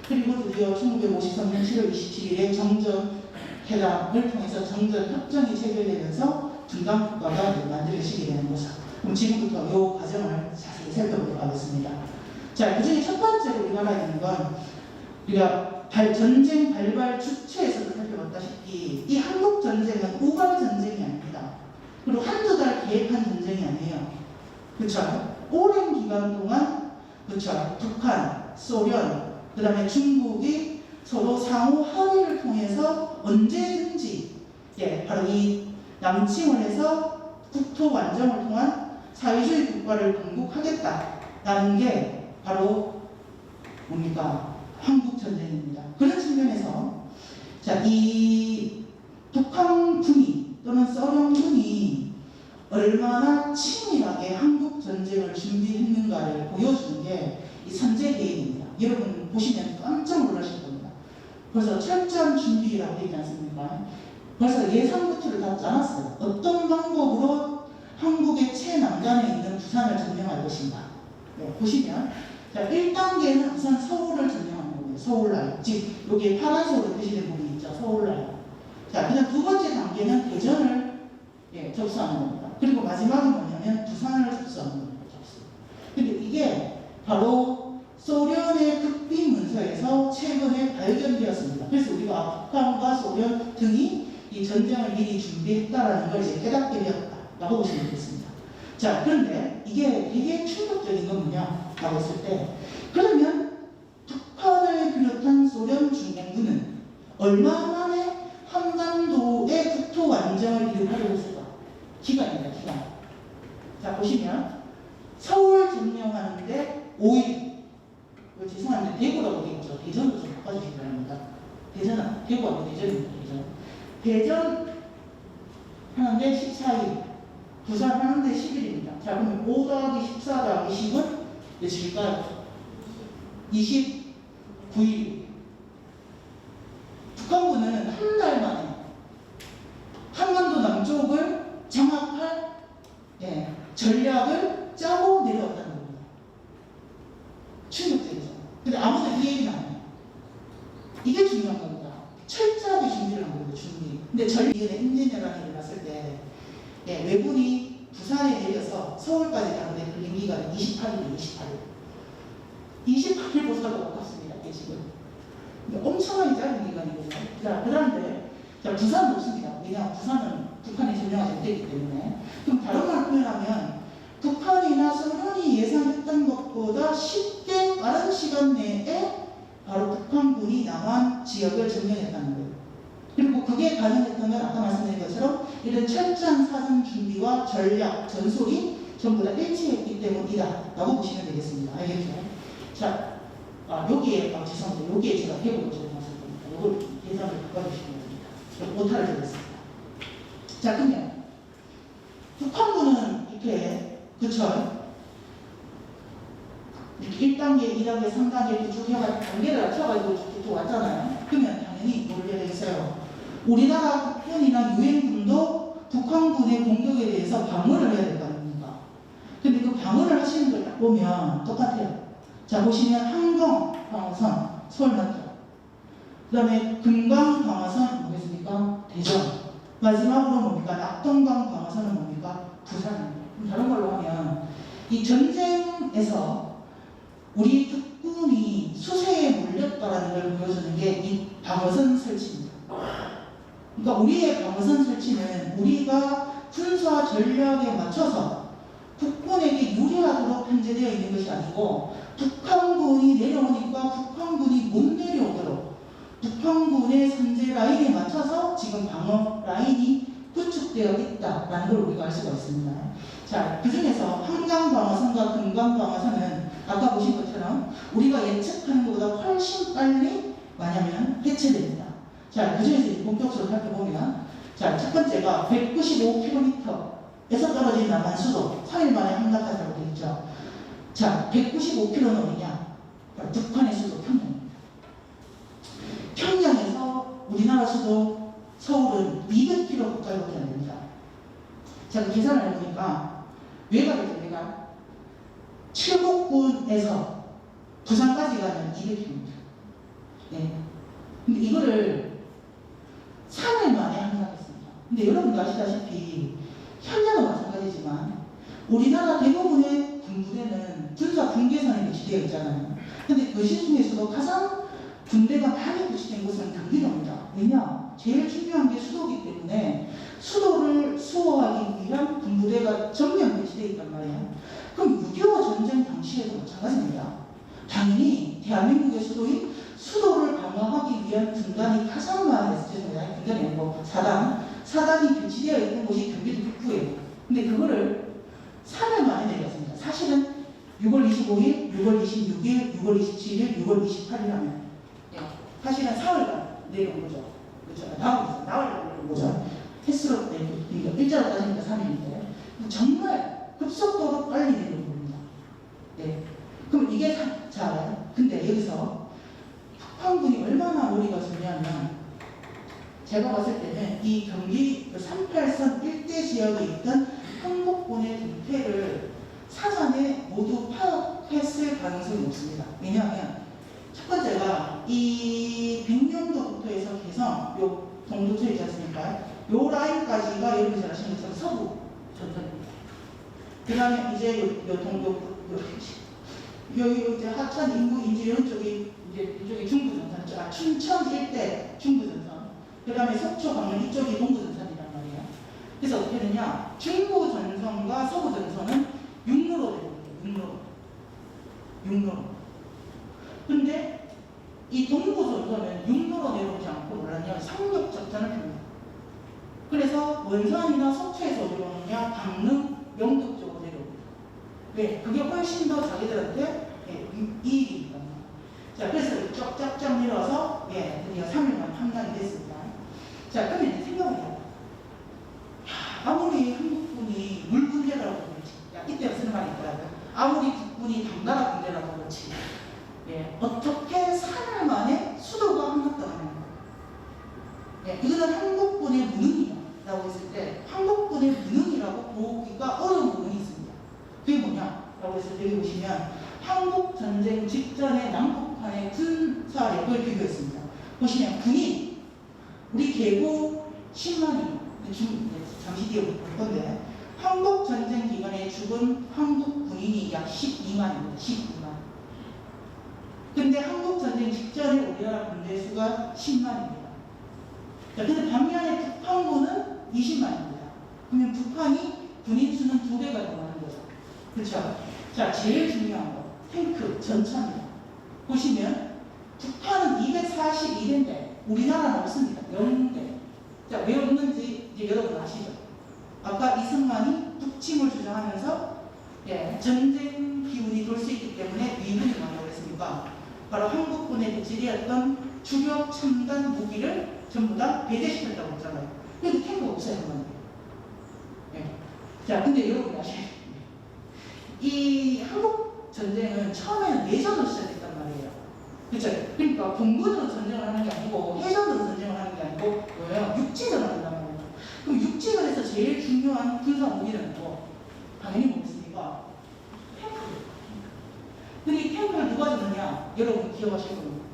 그리고 드디어 1953년 7월 27일에 정전 회담을 통해서 정전 협정이 체결되면서 분단 국가가 만들어지게 되는 거죠. 그럼 지금부터 이 과정을 자세히 살펴보도록 하겠습니다. 자, 그 중에 첫 번째로 우리가 알아야 되는 건 우리가 전쟁 발발 주체에서도 살펴봤다시피 이 한국 전쟁은 우발 전쟁이 아닙니다. 그리고 한두 달 계획한 전쟁이 아니에요. 그렇죠? 오랜 기간 동안 그렇죠? 북한, 소련, 그 다음에 중국이 서로 상호 합의를 통해서 언제든지 예, 바로 이 남침을 해서 국토 완정을 통한 사회주의 국가를 건국하겠다라는 게 바로 뭡니까? 한국 전쟁입니다. 그런 측면에서 자, 이 북한군이 또는 소련군이 얼마나 치밀하게 한국 전쟁을 준비했는가를 보여주는 게 이 선제 계획입니다. 여러분 보시면 깜짝 놀라실 겁니다. 벌써 철저한 준비라고 되어 있지 않습니까? 벌써 예상부터를 다 짜놨어요. 어떤 방법으로 한국의 최남단에 있는 부산을 점령할 것인가. 네, 보시면 자, 1단계는 우선 서울을 점령하는 거예요. 서울라인. 즉 여기에 파란색으로 표시된 부분이 있죠. 서울라인. 자, 그다음 두 번째 단계는 대전을 예, 접수하는 겁니다. 그리고 마지막은 뭐냐면 부산을 접수하는 겁니다. 접수. 근데 이게 바로 소련의 극비 문서에서 최근에 발견되었습니다. 그래서 우리가 북한과 소련 등이 이 전쟁을 미리 준비했다라는 걸 이제 깨닫게 되었다라고 보시면 되겠습니다. 자, 그런데 이게 되게 충격적인 건 뭐냐라고 했을 때, 그러면 북한을 비롯한 소련 중공군은 얼마 만에 한반도의 국토 완정을 이룩하려고 했을까? 기간입니다, 기간. 자, 보시면 서울 점령하는데 5일. 죄송한데 대구라고 되어 있죠. 대전도 좀 바꿔주시기 바랍니다. 대전은 대구하고 대전입니다. 대전 하는데 14일, 부산 하는데 10일입니다. 자, 그러면 5 더하기 14 더하기 10은 며칠일까요? 29일. 북한군은 한 달 만에 한반도 남쪽을 장악할 예, 전략을 짜고 내려왔다는 겁니다. 충격적이죠. 근데 아무도 이 얘기는 안 해요. 이게 중요한 겁니다. 철저하게 준비를 한 겁니다. 준비. 근데 전리의 행진이라는 일을 봤을 때 예, 왜군이 부산에 내려서 서울까지 가는데 걸린 기간은 28일이에요. 28일보다도 가깝습니다. 지금. 엄청나게 짧은 기간이거든요. 자, 그 다음에 부산은 없습니다. 왜냐하면 부산은 북한이 점령하지 못했기 때문에. 그럼 다른 말로 표현하면 북한이나 소련이 예상했던 것 보다 쉽게 빠른 시간 내에 바로 북한군이 남한 지역을 점령했다는 거예요. 그리고 그게 가능했다면 아까 말씀드린 것처럼 이런 철저한 사전 준비와 전략, 전술이 전부 다 일치했기 때문이다 라고 보시면 되겠습니다. 알겠죠? 자, 여기에 죄송합니다. 여기에 제가 해보고 적어놨을 겁니다. 이걸 계산을 바꿔주시면 됩니다. 오타를 드렸습니다. 자, 그러면 북한군은 이렇게 그쵸? 이렇게 1단계, 2단계, 3단계 이렇게 쭉 해가지고 단계를 낮춰가지고 이렇게 왔잖아요. 그러면 당연히 뭘 해야 되겠어요? 우리나라 국군이나 유엔군도 북한군의 공격에 대해서 방어를 해야 될 거 아닙니까? 근데 그 방어를 하시는 걸 딱 보면 똑같아요. 자, 보시면 한강 방어선, 서울 맞죠? 그 다음에 금강 방어선 뭐겠습니까? 대전. 마지막으로 뭡니까? 낙동강 방어선은 뭡니까? 부산입니다. 다른 걸로 하면 이 전쟁에서 우리 국군이 수세에 몰렸다라는 걸 보여주는 게 이 방어선 설치입니다. 그러니까 우리의 방어선 설치는 우리가 군사 전략에 맞춰서 북군에게 유리하도록 편제되어 있는 것이 아니고 북한군이 내려오니까 북한군이 못 내려오도록 북한군의 선제 라인에 맞춰서 지금 방어 라인이 구축되어 있다라는 걸 우리가 알 수가 있습니다. 자, 그 중에서 한강 방어선과 금강 방어선은 아까 보신 것처럼 우리가 예측하는 것보다 훨씬 빨리 뭐냐면 해체됩니다. 자, 그 중에서 본격적으로 살펴보면 자, 첫 번째가 195km에서 떨어진 남한 수도 3일 만에 함락하자고 되어 있죠. 자, 195km는 어디냐? 북한의 수도 평양입니다. 평양에서 우리나라 수도 서울은 200km 가까이밖에 안 됩니다. 제가 계산을 해보니까 외곽이죠, 외곽. 칠곡군에서 부산까지 가면 200km입니다. 네. 근데 이거를 3일 만에 함락했습니다. 근데 여러분도 아시다시피 현재도 마찬가지지만 우리나라 대부분의 군부대는 군사 분계선에 배치되어 있잖아요. 근데 그 중에서도 가장 군대가 많이 배치된 곳은 경기도입니다. 왜냐? 제일 중요한 게 수도이기 때문에 수도를 수호하기 위한 군부대가 전면 배치되어 있단 말이에요. 그럼 6.25 전쟁 당시에도 마찬가지입니다. 당연히 대한민국의 수도인 수도를 방어하기 위한 군단이 가장 많이 죄송합니다. 군단이 아니고 사단이 배치되어 있는 곳이 경기도 북부예요. 근데 그거를 3일 만에 내렸습니다. 사실은 6월 25일, 6월 26일, 6월 27일, 6월 28일 하면 사실은 4월간 내려온 거죠. 그렇죠. 나흘 내려온 거죠. 횟수로 내려온 일자로 따지니까 3일인데 정말 급속도로 빨리 내려온 겁니다. 네. 그럼 이게 자, 근데 여기서 북한군이 얼마나 우리가 중요하면 제가 봤을 때는 이 경기 38선 일대 지역에 있던 한국군의 동태를 사전에 모두 파악했을 가능성이 높습니다. 왜냐하면 첫 번째가 이 백령도부터 해서 개성, 요 동두천 있지 않습니까? 요 라인까지가 여러분이 잘 아시는 것처럼 서부 전선입니다. 그 다음에 이제 요 이제 하천 인구 인제 이런 쪽이 이제 이쪽이 중부전선, 춘천 일대 중부전선. 그 다음에 속초 강릉 이쪽이 동부전선이란 말이에요. 그래서 어떻게 되냐? 중부전선과 서부전선은 육로로 됩니다. 육로로. 근데 이 동부전선은 육로로 내려오지 않고 뭐라냐? 상륙작전을 합니다. 그래서 원산이나 속초에서 어디로 오느냐? 강릉, 영덕 쪽으로 내려옵니다. 왜? 그게 훨씬 더 자기들한테 이익입니다. 자, 그래서 쫙쫙쫙 내려와서 드디어 3일만 함락이 됐습니다. 자, 그러면 이제 생각해요. 아무리 한국군이 물군대라고 그렇지, 이때 쓰는 말이 있더라고요. 아무리 국군이 당나라 군대라고 그렇지, 어떻게 3일 만에 수도가 함락당하는 거예요. 이거는 한국군의 무능이라고 했을 때 한국군의 무능이라고 보기가 어려운 부분이 있습니다. 그게 뭐냐라고 했을 때 여기 보시면 한국전쟁 직전의 남북한의 군사력을 비교했습니다. 보시면 군인, 우리 개국 10만이 잠시 뒤에 볼 건데 한국전쟁 기간에 죽은 한국 군인이 약 12만입니다. 12만. 근데 한국전쟁 직전에 우리나라 군대 수가 10만입니다. 근데 반면에 북한군은 20만입니다. 그러면 북한이 군인 수는 2배가 더 많은 거죠. 그렇죠? 자, 제일 중요한 거. 탱크, 전차입니다. 보시면 북한은 242대인데 우리나라는 없습니다. 0대. 자, 왜 없는지 이제 여러분 아시죠? 아까 이승만이 북침을 주장하면서 전쟁 기운이 돌 수 있기 때문에 미군이 뭐라고 했습니까? 바로 한국군에 배치되었던 주력 첨단 무기를 전부 다 배제시켰다고 했잖아요. 그래도 탱크가 없어요, 한번. 자, 근데 여러분 아시죠? 이 한국 전쟁은 처음에는 내전으로 시작했단 말이에요. 그렇죠? 그러니까 공군으로 전쟁을 하는 게 아니고 해전으로 전쟁을 하는 게 아니고 뭐예요? 육지전을 한단 말이에요. 그럼 육지전에서 제일 중요한 군사 무기는 뭐? 당연히 뭐겠습니까? 탱크. 근데 이 탱크를 누가 줬느냐? 여러분 기억하실 겁니다.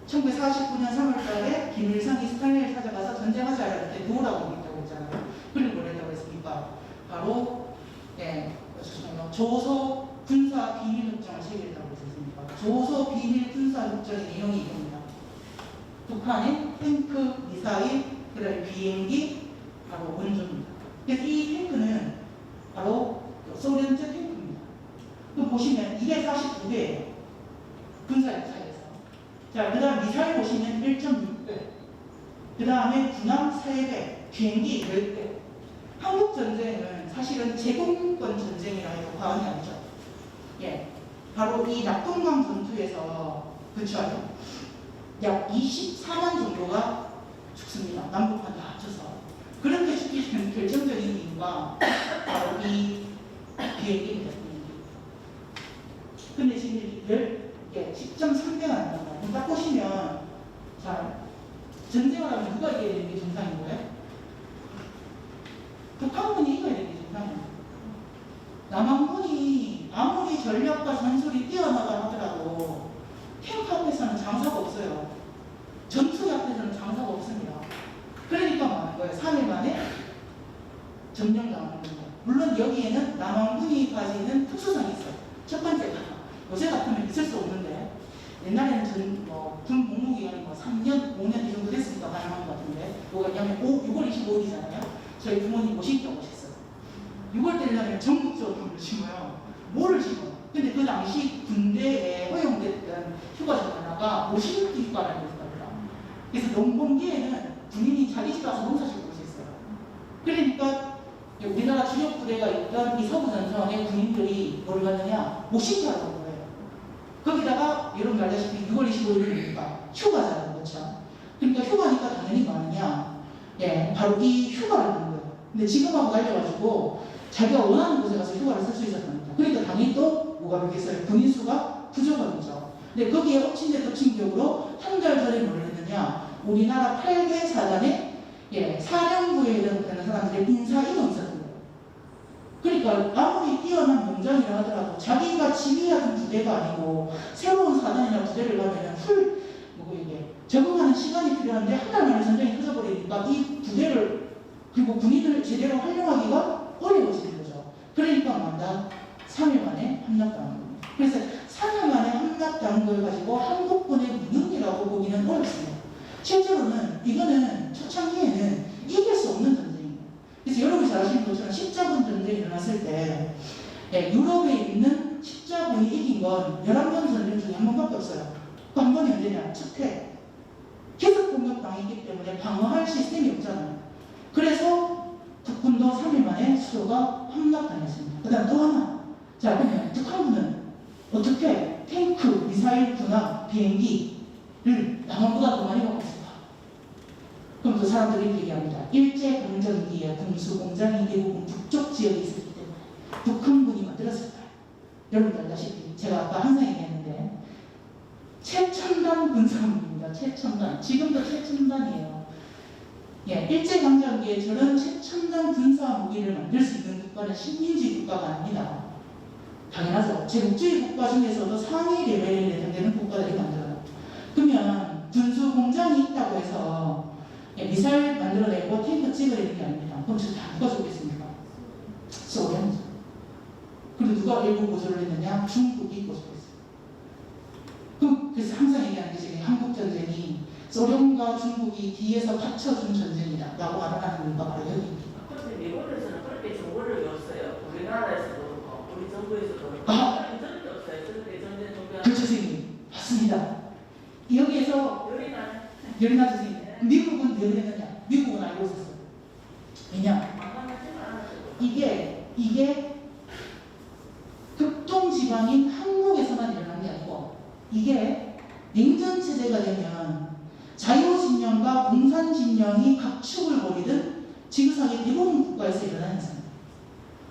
1949년 3월달에 김일성이 스탈린을 찾아가서 전쟁하자 할 때 누구라고 얘기했다고 했잖아요. 그리고 뭘 했다고 했습니까? 바로 조소 군사 비밀협정을 체결했다고 했습니까? 조소 비밀 군사 협정의 내용이 이겁니다. 북한의 탱크, 미사일, 그다음에 비행기, 바로 원조입니다. 그래서 이 탱크는 바로 소련제 탱크입니다. 그 보시면 249배예요. 군사 역사에서. 자, 그 다음 미사일 보시면 1.6배. 그 다음에 군함 3배, 비행기 10배. 한국 전쟁은 사실은 제공권 전쟁이라 해도 과언이 아니죠. 바로 이 낙동강 전투에서 그쵸? 약 24만 정도가 죽습니다. 남북한 다 합쳐서. 그렇게 죽게 되는 결정적인 이유가 바로 이 비행기입니다. 근데 지금 10.3배가 난단 말이에요. 딱 보시면, 자, 전쟁을 하면 누가 이겨야 되는 게 정상인 거예요? 북한군이 이겨야 되는 게 정상이에요. 남한군이 아무리 전력과 전술이 뛰어나다 하더라도 탱크 앞에서는 장사가 없어요. 전투기 앞에서는 장사가 없습니다. 그러니까 말하는 거예요. 3일 만에 점령당하는 겁니다. 물론 여기에는 남한군이 가지는 특수성이 있어요. 첫 번째가 요새 같으면 있을 수 없는데 옛날에는 군 복무기간이 3년, 5년 이 정도 됐으니까 가능한 것 같은데 뭐가 있냐면 6월 25일이잖아요. 저희 부모님 오신다고 오셨어요. 6월 되려면 전국적으로 심어요. 뭐를 심어요? 근데 그 당시 군대에 허용됐던 휴가 중 하나가 50일 휴가라는 게 있답니다. 그래서 농번기에는 군인이 자기 집 가서 농사 짓고 있었어요. 그러니까 우리나라 주력 부대가 있던 이 서부 전선의 군인들이 뭘 하느냐? 50일 하는 거예요. 거기다가 여러분 알다시피 6월 25일이니까 휴가잖아요. 그렇죠? 그러니까 휴가니까 당연히 많으냐? 바로 이 휴가를 하는 거예요. 근데 지금하고 달려가지고 자기가 원하는 곳에 가서 휴가를 쓸 수 있었답니다. 그러니까 당연히 또 뭐가 되겠어요? 군인 수가 부족하겠죠. 근데 거기에 엎친 데 덮친 격으로 한 달 전에 뭘 했느냐? 우리나라 8개 사단의 사령부에 해당되는 사람들의 인사이동이 있었던 거예요. 그러니까 아무리 뛰어난 명장이라 하더라도 자기가 지휘하던 부대가 아니고 새로운 사단이나 부대를 가면은 적응하는 시간이 필요한데 한 달 만에 전쟁이 터져버리니까 이 부대를 그리고 군인을 제대로 활용하기가 어려워지는 거죠. 그러니까 만다 3일 만에 함락당한 겁니다. 그래서 3일 만에 함락당한 걸 가지고 한국군의 무능이라고 보기는 어렵습니다. 실제로는 이거는 초창기에는 이길 수 없는 전쟁입니다. 그래서 여러분이 잘 아시는 것처럼 십자군 전쟁이 일어났을 때 유럽에 있는 십자군이 이긴 건 11번 전쟁 중에 한 번밖에 없어요. 그 한 번이 언제냐? 첫해. 계속 공격당했기 때문에 방어할 시스템이 없잖아요. 그래서 북군도 3일 만에 수도가 함락당했습니다. 그 다음 또 하나. 자, 그러면 북한군은 어떻게 탱크, 미사일, 군함, 비행기를 남한보다 더 많이 갖고 있을까? 그럼 그 사람들이 얘기합니다. 일제강점기에 군수공장이 대부분 북쪽 지역에 있었기 때문에 북한군이 만들었을 거예요. 여러분들 알다시피 제가 아까 항상 얘기했는데 최첨단 군사무기입니다. 최첨단. 지금도 최첨단이에요. 일제강점기에 저런 최첨단 군사무기를 만들 수 있는 국가는 식민지 국가가 아닙니다. 당연하죠. 제국주의 국가 중에서도 상위 레벨에 해당되는 국가들이 만들어요. 그러면 군수공장이 있다고 해서 미사일 만들어내고 탱크 찍어내는 게 아닙니다. 그럼 저 다 누가 쏘겠습니까? 소련이죠. 그리고 누가 일부 보조를 했느냐? 중국이 보조했어요. 그래서 항상 얘기하는 게 지금 한국전쟁이 소련과 중국이 뒤에서 받쳐준 전쟁이다 라고 말하는 이유가 바로 여기입니다. 그런데 미국에서는 그렇게 정보를 줬어요. 우리나라에서도 그렇고 우리 정부에서도 그렇고 아. 절대 없어요. 절대 전쟁 열이나 주세요. 미국은 왜 그랬느냐? 미국은 알고 있었어. 왜냐? 이게 극동지방인 한국에서만 일어난 게 아니고, 이게 냉전체제가 되면 자유진영과 공산진영이 각축을 벌이던 지구상의 대부분 국가에서 일어나는 현상입니다.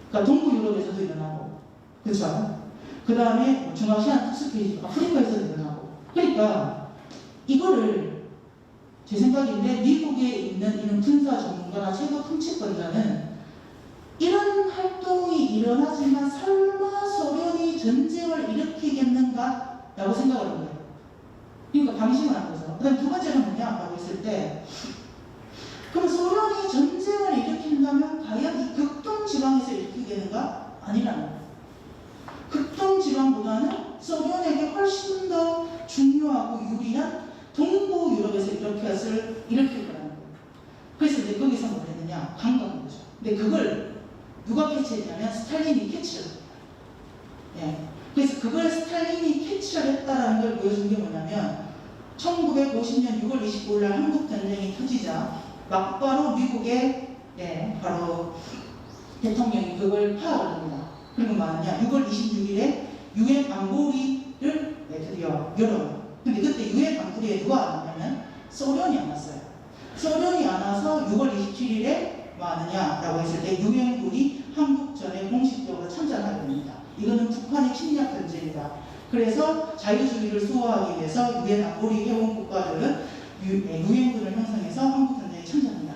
그러니까 동부 유럽에서도 일어나고, 그렇죠? 그 다음에 중앙아시아 특수페이지 아프리카에서도 일어나고. 그러니까 이거를 제 생각인데 미국에 있는 이런 군사 전문가나 최고 통치권자는 이런 활동이 일어나지만 설마 소련이 전쟁을 일으키겠는가? 라고 생각을 한 거예요. 그러니까 방심을 한 거죠. 그 다음 두 번째는 뭐냐라고 했을 때, 그럼 소련이 전쟁을 일으킨다면 과연 이 극동지방에서 일으키겠는가? 아니라는 거예요. 극동지방보다는 소련에게 훨씬 더 중요하고 유리한 동부 유럽에서 일으킬 거라는 거예요. 그래서 이제 거기서 뭘 했느냐? 강간한 거죠. 근데 그걸 누가 캐치했냐면 스탈린이 캐치를 했다. 예. 그래서 그걸 스탈린이 캐치를 했다라는 걸 보여준 게 뭐냐면 1950년 6월 29일 날 한국전쟁이 터지자 막바로 미국의 바로 대통령이 그걸 파악을 합니다. 그리고 뭐하냐? 6월 26일에 유엔 안보리를 드디어 열어요. 근데 그때 유엔 안보리에 누가 안 왔냐면 소련이 안 왔어요. 소련이 안 와서 6월 27일에 뭐 하느냐라고 했을 때 유엔군이 한국전에 공식적으로 참전하게 됩니다. 이거는 북한의 침략 전쟁이다. 그래서 자유주의를 수호하기 위해서 유엔 안보리 회원 국가들은 유엔군을 형성해서 한국전쟁에 참전한다.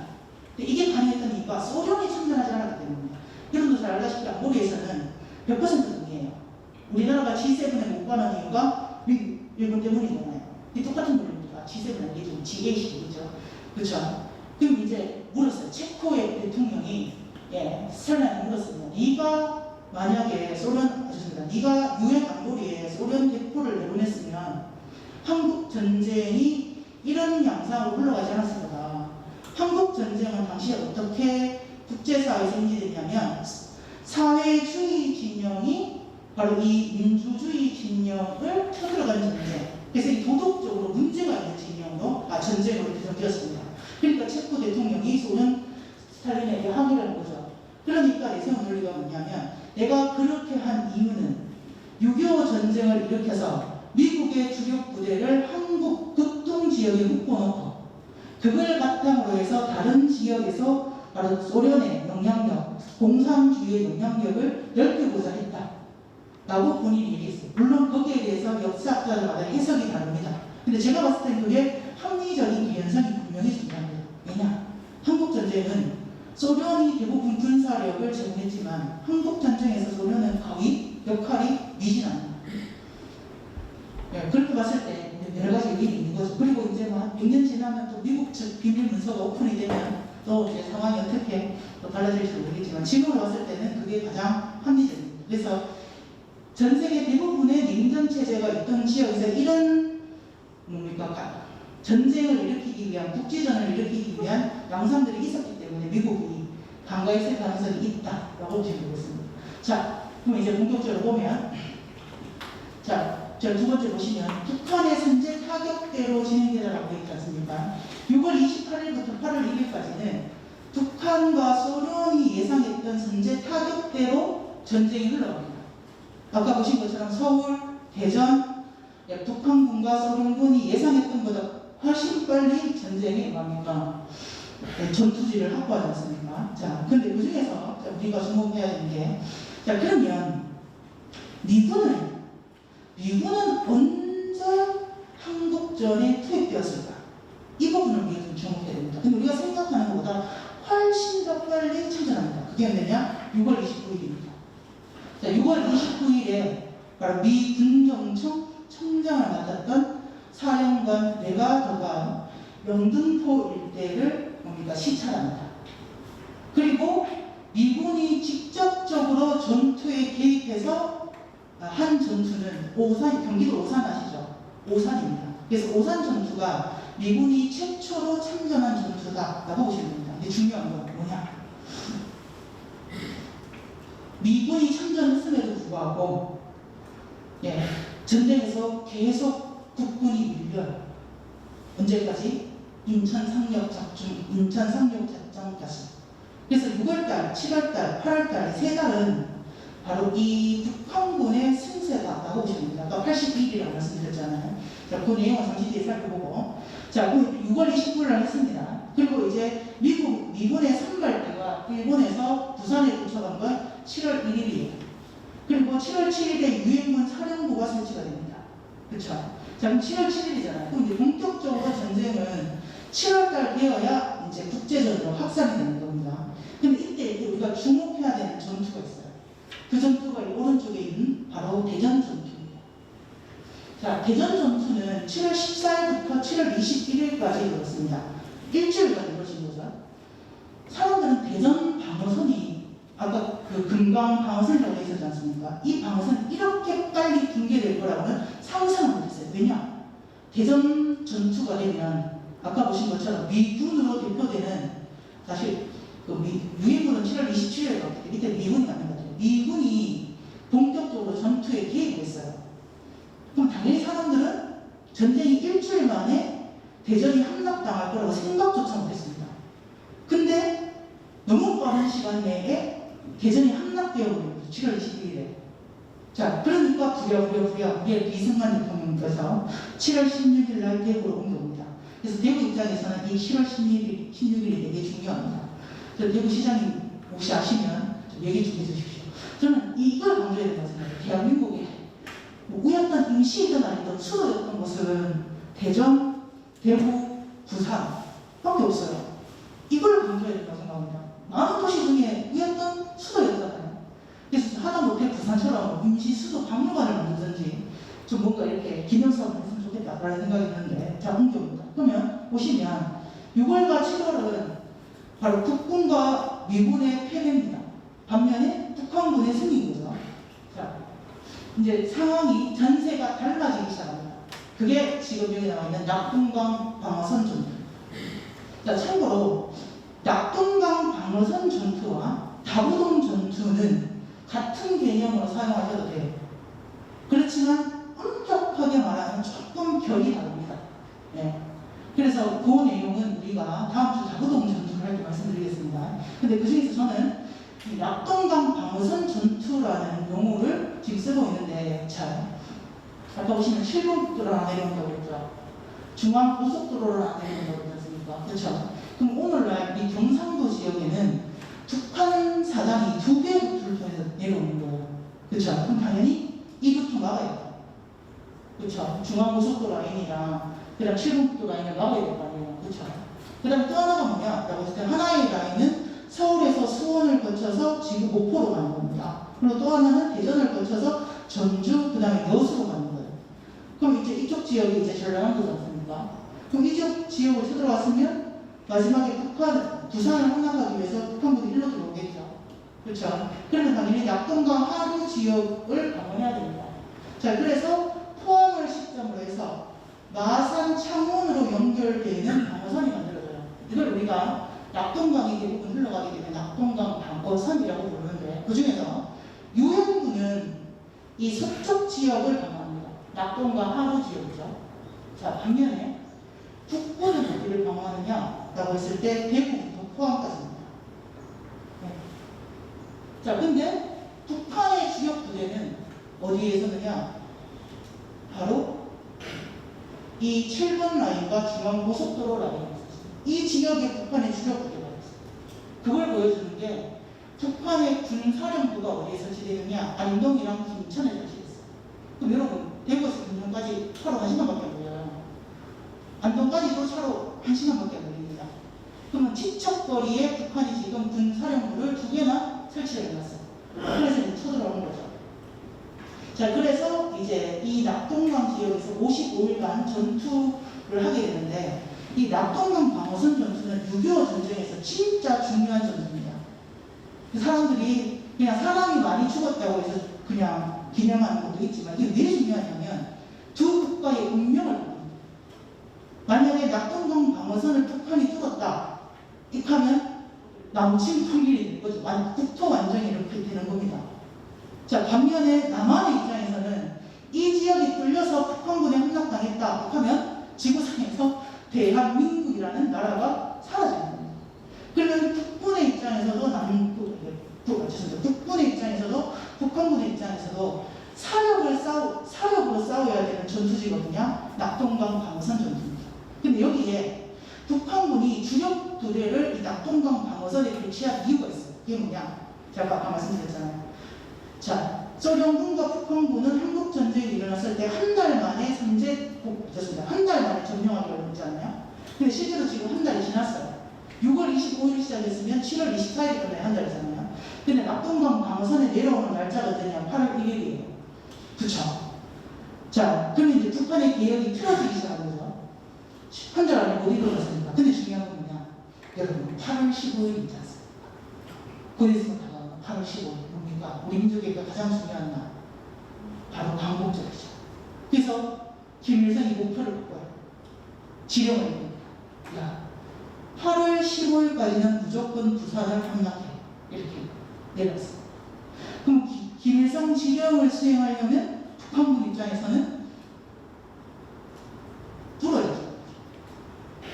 근데 이게 가능했던 이유가 소련이 참전하지 않았기 때문입니다. 여러분도 잘 알다시피 안보리에서는 100% 동의해요. 우리나라가 G7에 못 가는 이유가 미국, 일본 때문이잖아요. 이 똑같은 논리입니다. G7은 이게 좀 G8이죠. 그렇죠? 그럼 이제 물었어요. 체코의 대통령이 스탈린한테 물었습니다. 네가 만약에 네가 유엔 안보리에 소련 대표를 내보냈으면 한국 전쟁이 이런 양상으로 흘러가지 않았을 거다. 한국 전쟁은 당시에 어떻게 국제사회에서 인지됐냐면 사회주의 진영이 바로 이 민주주의 진영을 쳐들어가는 전쟁. 그래서 이 도덕적으로 문제가 있는 진영으로 전쟁으로 규정되었습니다. 그러니까 체코 대통령이 소련 스탈린에게 항의를 한 거죠. 그러니까 내세운 논리가 뭐냐면 내가 그렇게 한 이유는 6.25 전쟁을 일으켜서 미국의 주력 부대를 한국 극동 지역에 묶어놓고 그걸 바탕으로 해서 다른 지역에서 바로 소련의 영향력, 공산주의의 영향력을 넓히고자 했다. 라고 본인이 얘기했어요. 물론 거기에 대해서 역사학자들마다 해석이 다릅니다. 근데 제가 봤을 때 그게 합리적인 개연성이 분명히 존재합니다. 왜냐? 한국전쟁은 소련이 대부분 군사력을 제공했지만 한국전쟁에서 소련은 거의 역할이 미진합니다. 그렇게 봤을 때 여러 가지 의견이 있는 거죠. 그리고 이제 뭐 100년 지나면 또 미국 측 비밀 문서가 오픈이 되면 또 이제 상황이 어떻게 또 달라질지 모르겠지만 지금으로 봤을 때는 그게 가장 합리적입니다. 그래서 전 세계 대부분의 냉전 체제가 있던 지역에서 이런 전쟁을 일으키기 위한 국지전을 일으키기 위한 양상들이 있었기 때문에 미국이 간과했을 가능성이 있다라고 보시면 되겠습니다. 자, 그럼 이제 본격적으로 보면 자, 두 번째 보시면 북한의 선제 타격대로 진행되라고 있지 않습니까? 6월 28일부터 8월 1일까지는 북한과 소련이 예상했던 선제 타격대로 전쟁이 흘러갑니다. 아까 보신 것처럼 서울, 대전, 북한군과 소련군이 예상했던 것보다 훨씬 빨리 전쟁에 전투지를 확보하지 않습니까? 자, 근데 그 중에서 우리가 주목해야 되는 게, 자, 그러면 미군은 언제 한국전에 투입되었을까? 이 부분을 우리가 좀 주목해야 됩니다. 근데 우리가 생각하는 것보다 훨씬 더 빨리 참전합니다. 그게 언제냐? 6월 29일입니다. 자, 6월 29일에 바로 미 군정청 청장을 맡았던 사령관 레가더가 영등포 일대를 시찰합니다. 그리고 미군이 직접적으로 전투에 개입해서 한 전투는 경기도 오산 아시죠? 오산입니다. 그래서 오산 전투가 미군이 최초로 참전한 전투다라고 보시면 됩니다. 근데 중요한 건 뭐냐? 미군이 참전했음에도 불구하고 전쟁에서 계속 국군이 밀려요. 언제까지? 인천 상륙 작전까지. 그래서 6월달, 7월달, 8월달 세 달은 바로 이 북한군의 승세다라고 보시면 됩니다. 아까 82일이라고 말씀드렸잖아요. 자, 그 내용을 잠시 뒤에 살펴보고, 자, 그 6월 29일 날 했습니다. 그리고 이제 미군의 선발대가 일본에서 부산에 도착한 건 7월 1일이에요. 그리고 7월 7일에 유엔군 사령부가 설치가 됩니다. 그렇죠? 자, 그럼 7월 7일이잖아요. 그럼 이제 본격적으로 전쟁은 7월달 되어야 이제 국제전으로 확산이 되는 겁니다. 근데 이때 우리가 주목해야 되는 전투가 있어요. 그 전투가 이 오른쪽에 있는 바로 대전 전투입니다. 자, 대전 전투는 7월 14일부터 7월 21일까지 이루어졌습니다. 일주일간 이루어진 거죠. 사람들은 대전 방어선이 아까 그 금강 방어선이라고 있었지 않습니까? 이 방어선 이렇게 빨리 붕괴될 거라고는 상상을 못했어요. 왜냐? 대전 전투가 되면 아까 보신 것처럼 미군으로 대표되는, 사실 유엔군은 7월 27일에 갔기 때문에 이때 미군이 맞는 거죠. 미군이 본격적으로 전투에 개입했어요. 그럼 당연히 사람들은 전쟁이 일주일 만에 대전이 함락당할 거라고 생각조차 못했습니다. 근데 너무 빠른 시간 내에 대전이 함락되어 버립니다. 7월 22일에. 자, 그러니까 부랴부랴 우리의 이승만 대통령께서 7월 16일 날 대구로 옮겨옵니다. 그래서 대구 입장에서는 이 7월 16일이 되게 중요합니다. 그래서 대구 시장님 혹시 아시면 좀 얘기 좀 해주십시오. 저는 이걸 강조해야 된다고 생각해요. 대한민국이 우였던 임시이든 아니든 수도였던 곳은 대전, 대구, 부산밖에 없어요. 이걸 강조해야 된다고 생각합니다. 많은 도시 중에 우였던 수도였잖아요. 그래서 하다못해 부산처럼 임시 수도 박물관을 만들든지 좀 뭔가 이렇게 기념사업을 했으면 좋겠다라는 생각이 드는데, 자, 옮겨옵니다. 그러면 보시면 6월과 7월은 바로 국군과 미군의 패배입니다. 반면에 북한군의 승리인 거죠. 자, 이제 상황이 전세가 달라지기 시작합니다. 그게 지금 여기 나와 있는 낙동강 방어선 전투. 자, 참고로 낙동강 방어선 전투와 다부동 전투는 같은 개념으로 사용하셔도 돼요. 그렇지만 엄격하게 말하면 조금 결이 다릅니다. 네. 그래서 그 내용은 우리가 다음 주 다부동 전투를 할 때 말씀드리겠습니다. 근데 그 중에서 저는 이 낙동강 방어선 전투라는 용어를 지금 쓰고 있는데, 자, 아까 보시면 7번도로를 안 내려온다고 했죠. 중앙고속도로를 안 내려온다고 했지 않습니까? 그렇죠. 그럼 오늘날 이 경상도 지역에는 북한 사단이 2개 루트를 통해서 내려오는 거예요. 그렇죠. 그럼 당연히 이 루트 막아야죠. 그렇죠. 중앙고속도로 라인이랑 그다음 7번도 라인을 막아야 될 거 아니에요. 그렇죠. 그 다음 또 하나가 뭐냐라고 했을 때, 하나의 라인은 서울에서 수원을 거쳐서 지금 목포로 가는 겁니다. 그리고 또 하나는 대전을 거쳐서 전주, 그 다음에 여수로 가는 거예요. 그럼 이제 이쪽 지역이 이제 전라남도지 않습니까? 그럼 이쪽 지역을 쳐들어왔으면 마지막에 부산을 함락하기 위해서 북한군이 일로 들어오겠죠. 그렇죠. 그러면 당연히 낙동강 하류 지역을 방어해야 됩니다. 자, 그래서 포항을 시점으로 해서 마산, 창원으로 연결되는 방어선이 만들어져요. 이걸 우리가 낙동강이 대부분 흘러가게 되면 낙동강 방어선이라고 부르는데, 그 중에서 유엔군은 이 서쪽 지역을 방어합니다. 낙동강 하류 지역이죠. 자, 반면에 북부는 어디를 방어하느냐라고 했을 때 대구부터 포항까지입니다. 네. 자, 근데 북한의 주력 부대는 어디에 서느냐? 바로 이 7번 라인과 중앙고속도로 라인이 있었어요. 이 지역에 북한의 주력 부대가 있어요. 그걸 보여주는 게, 북한의 군사령부가 어디에 설치되느냐? 안동이랑 김천에 설치됐어요. 그럼 여러분, 대구에서 김천까지 차로 1시간밖에 안 걸려요. 안동까지도 차로 1시간밖에 안 걸립니다. 그러면 지척거리에 북한이 지금 군사령부를 2개나 설치해 놨어요. 그래서 이제 쳐들어오는 거죠. 자, 그래서 이제 이 낙동강 지역에서 55일간 전투를 하게 되는데, 이 낙동강 방어선 전투는 6.25 전쟁에서 진짜 중요한 전투입니다. 사람들이 그냥 사람이 많이 죽었다고 해서 그냥 기념하는 것도 있지만, 이게 왜 중요하냐면 두 국가의 운명을 봅니다. 만약에 낙동강 방어선을 북한이 뚫었다 이하면 남침 통일이 되는 거죠. 국토 완전히 이렇게 되는 겁니다. 자, 반면에 남한의 입장에서는 이 지역이 뚫려서 북한군에 함락당했다 하면 지구상에서 대한민국이라는 북한군의 입장에서도 사력으로 싸워야 되는 전투지거든요. 낙동강 방어선 전투입니다. 근데 여기에 북한군이 주력 부대를 이 낙동강 방어선에 배치한 이유가 있어요. 이게 뭐냐? 제가 아까 말씀드렸잖아요. 자, 소련군과 북한군은 한국전쟁이 일어났을 때 한 달 만에 한 달 만에 점령하기로 했지 않나요? 근데 실제로 지금 한 달이 지났어요. 6월 25일 시작했으면 7월 24일 끝나요. 한 달이잖아요. 근데 낙동강 방어선에 내려오는 날짜가 어떠냐? 8월 1일이에요. 그쵸? 자, 그러면 이제 북한의 개혁이 틀어지기 시작한 거죠. 한 달 안에 못 일어났으니까. 근데 중요한 건 뭐냐? 여러분, 8월 15일이지 않습니까? 고대에서 다가오는 8월 15일. 뭡니까? 우리 민족에게 가장 중요한 날. 바로 광복절이죠. 그래서 김일성이 목표를 바꿔요. 지령을 내립니다. 야, 8월 15일까지는 무조건 부산을 함락해. 이렇게 내렸어요. 그럼 김일성 지령을 수행하려면 북한군 입장에서는 뚫어야죠.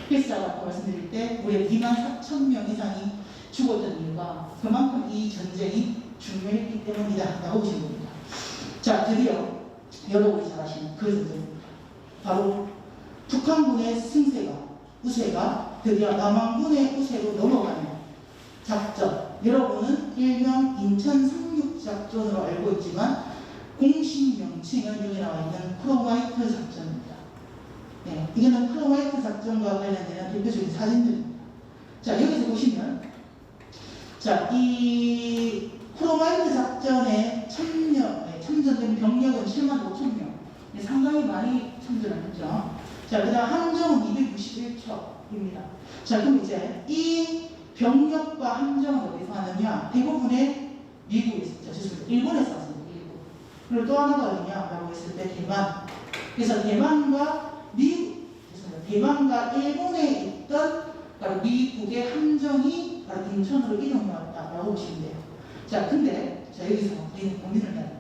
그래서 아까 말씀드릴 때 무려 24,000명 이상이 죽었던 이유가 그만큼 이 전쟁이 중요했기 때문이다 라고 보시면 됩니다. 자, 드디어 여러분이 잘 아시는 그 전쟁입니다. 바로 북한군의 우세가 드디어 남한군의 우세로 넘어가는 작전. 여러분은 일명 인천 상륙작전으로 알고 있지만 공식 명칭은 여기 나와 있는 크로마이트 작전입니다. 네, 이거는 크로마이트 작전과 관련된 대표적인 사진들입니다. 자, 여기서 보시면 자, 이 크로마이트 작전에 참전된 병력은 75,000명. 상당히 많이 참전을 했죠. 자, 그 다음 함정은 261척입니다. 자, 그럼 이제 이 병력과 함정은 어디서 하느냐? 대부분의 미국에서, 죄송합니다. 일본에서 왔습니다. 일본. 그리고 또 하나가 어디냐라고 했을 때 대만. 그래서 대만과 일본에 있던 바로 미국의 함정이 바로 인천으로 이동해왔다라고 보시면 돼요. 자, 근데 여기서 우리는 고민을 해야 됩니다.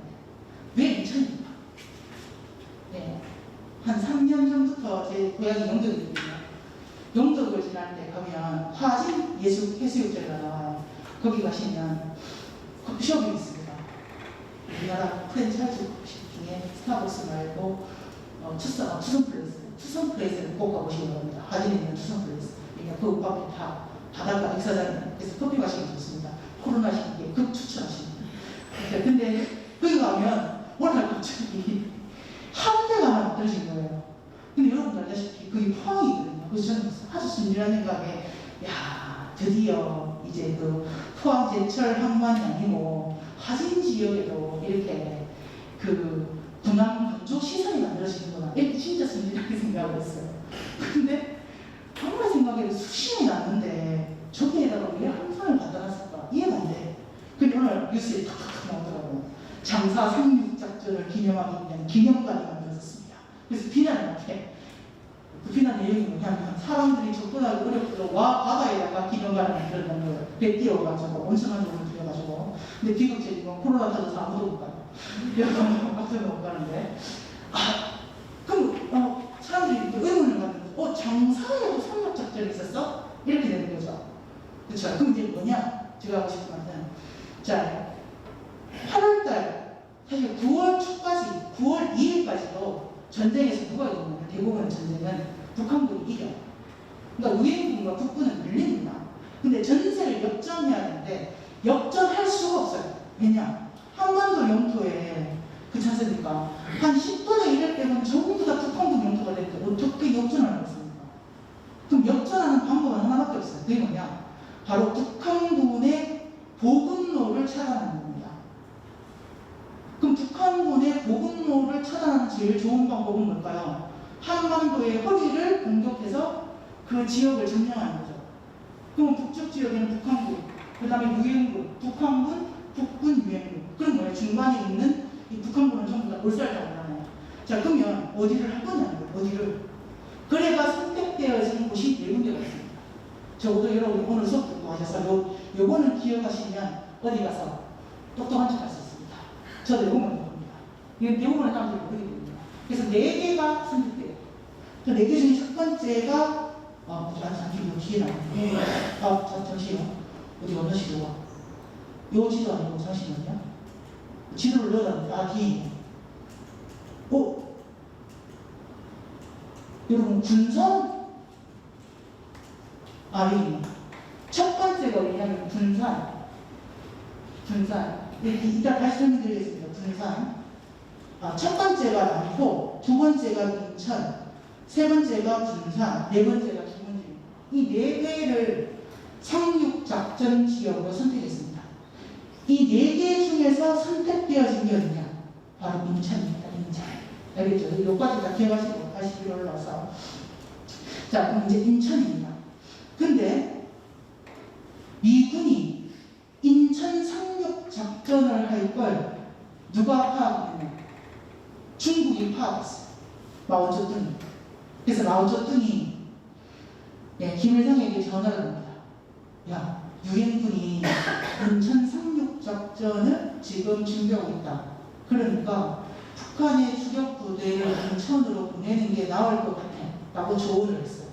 왜 인천입니까? 네. 한 3년 전부터 제 고향이 영덕이거든요. 영덕을 지날 때 가면 화진 해수욕장이가 나와요. 거기 가시면 커피숍이 있습니다. 우리나라 프랜차이즈 커피숍 중에 스타벅스 말고 투썸 플레이스를 꼭 가보시기 바랍니다. 화진에 있는 투썸 플레이스. 그러니까 그 오빠들 다 바닷가 백사장이에요. 그래서 커피 마시기 좋습니다. 코로나 시기에 극추천하십니다. 근데 거기 가면 오늘 갑자기 함대가 하나 만들어진 거예요. 근데 여러분 알다시피 그게 포항이거든요. 그래서 저는 아주 순진한 생각에 야, 드디어 이제 그 포항 제철 항만이 아니고 화진 지역에도 이렇게 그 군함 건조 시설이 만들어지는구나. 이렇게 진짜 순진하게 생각을 했어요. 근데 아무리 생각해도 수심이 났는데 저기에다가 왜 함선을 갖다 놨을까? 이해가 안 돼. 근데 오늘 뉴스에 탁탁탁 나오더라고요. 장사 상륙작전을 기념하기 위한 기념관이 만들어졌습니다. 그래서 비난한테 그 비난 내용이 뭐냐면 사람들이 접근하기 어렵도록 바다에다가 기념관을 만들어놓은 거예요. 배 띄워가지고 온천한적으로 들여가지고. 근데 비극적인 코로나 터져서 아무도 못 가요. 여러분 박수는 못 가는데. 그럼 사람들이 의문을 갖는 장사에도 상륙작전이 있었어? 이렇게 되는 거죠. 그렇죠. 그럼 이제 뭐냐? 제가 하고 싶은 말은 자, 8월달 사실 9월 초까지 9월 2일까지도 전쟁에서 누가 이기냐면 대부분 전쟁은 북한군이 이겨요. 그러니까 우행군과 북군은 밀립니다. 근데 전세를 역전해야 되는데 역전할 수가 없어요. 왜냐? 한반도 영토에 그렇지 않습니까? 한 10분의 1을 빼면 전부 다 북한군 영토가 됐는데 어떻게 역전을 하겠습니까? 그럼 역전하는 방법은 하나밖에 없어요. 그게 뭐냐? 바로 북한군의 보급로를 차단하는 겁니다. 그럼 북한군의 보급로를 차단하는 제일 좋은 방법은 뭘까요? 한반도의 허리를 공격해서 그 지역을 점령하는 거죠. 그럼 북쪽 지역에는 북한군, 그 다음에 유엔군, 북한군, 북군, 유엔군. 그럼 뭐예요? 중간에 있는 이 북한군은 전부 다 몰살당을 하나요? 자, 그러면 어디를 할 거냐는 거예요. 어디를? 그래가 선택되어진 곳이 4군데가 있습니다. 적어도 여러분 오늘 수업 듣고 하셔서 요거는 기억하시면 어디 가서 똑똑한 척 할 수 있습니다. 저도 요거만 모릅니다. 요거는 사람들이 모르게 됩니다. 그래서 4개가 선택돼요. 그 4개 중에 첫 번째가 잠시만요. 뒤에 나오네요. 잠시만요. 어디 건너시려고. 요 지도 아니고 잠시만요. 지도를 넣어놨는데, 아, D. 여러분, 군선? 여기입니다. 첫 번째가 뭐냐면 군산. 이따 다시 설명드리겠습니다. 군산. 첫 번째가 남포, 두 번째가 인천, 세 번째가 군산, 네 번째가 김문진. 이 네 개를 상륙작전 지역으로 선택했습니다. 이 네 개 중에서 선택되어진 게 어디냐? 바로 인천입니다. 인천. 알겠죠? 여기까지 다 기억하시고 다시 위로 올라와서. 자, 그럼 이제 인천입니다. 근데 미군이 인천 상륙 작전을 할 걸 누가 파악했냐? 중국이 파악했어요. 마오쩌둥이. 그래서 마오쩌둥이 김일성에게 전화를 합니다. 야, 유엔군이 인천 상륙 작전을 지금 준비하고 있다. 그러니까 북한의 주력 부대를 인천으로 보내는 게 나을 것 같아. 라고 조언을 했어요.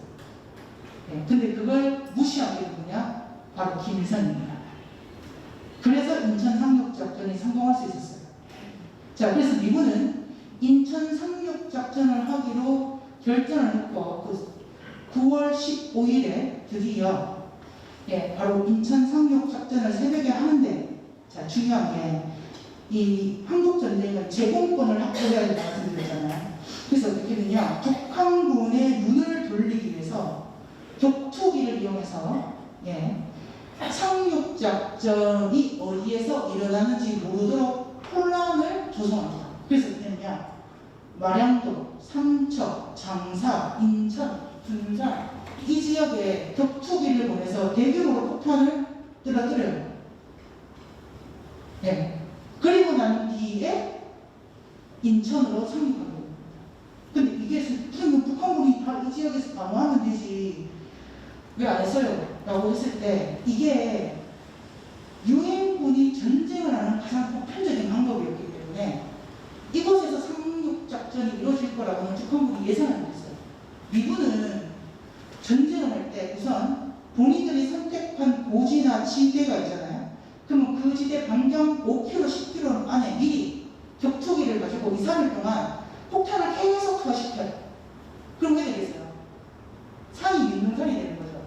근데 그걸 무시한 게 누구냐? 바로 김일성입니다. 그래서 인천 상륙 작전이 성공할 수 있었어요. 자, 그래서 미군은 인천 상륙 작전을 하기로 결정을 했고, 9월 15일에 드디어 바로 인천 상륙 작전을 새벽에 하는데, 자, 중요한 게 이 한국 전쟁은 제공권을 확보해야 된다고 말씀드렸잖아요. 그래서 어떻게 되냐? 북한군의 눈을 돌리기 위해서 격투기를 이용해서 상륙작전이 어디에서 일어나는지 모르도록 혼란을 조성합니다. 그래서 어떻게 되냐? 마량도, 삼척, 장사, 인천, 군산 이 지역에 격투기를 보내서 대규모로 폭탄을 떨어뜨려요. 그리고 난 뒤에 인천으로 상륙합니다. 근데 이게 그러면 북한군이 다 이 지역에서 방어하면 되지 왜 안 했어요? 라고 했을 때 이게 유엔군이 전쟁을 하는 가장 보편적인 방법이었기 때문에 이곳에서 상륙작전이 이루어질 거라고는 북한군이 예상을 못했어요. 미군은 전쟁을 할 때 우선 본인들이 선택한 고지나 지대가 있잖아요. 그러면 그 지대 반경 5km, 10km 안에 미리 격투기를 가지고 2, 3일 동안 폭탄을 계속 투하시켜요. 그럼 왜 되겠어요? 산이 민둥산이 되는 거죠.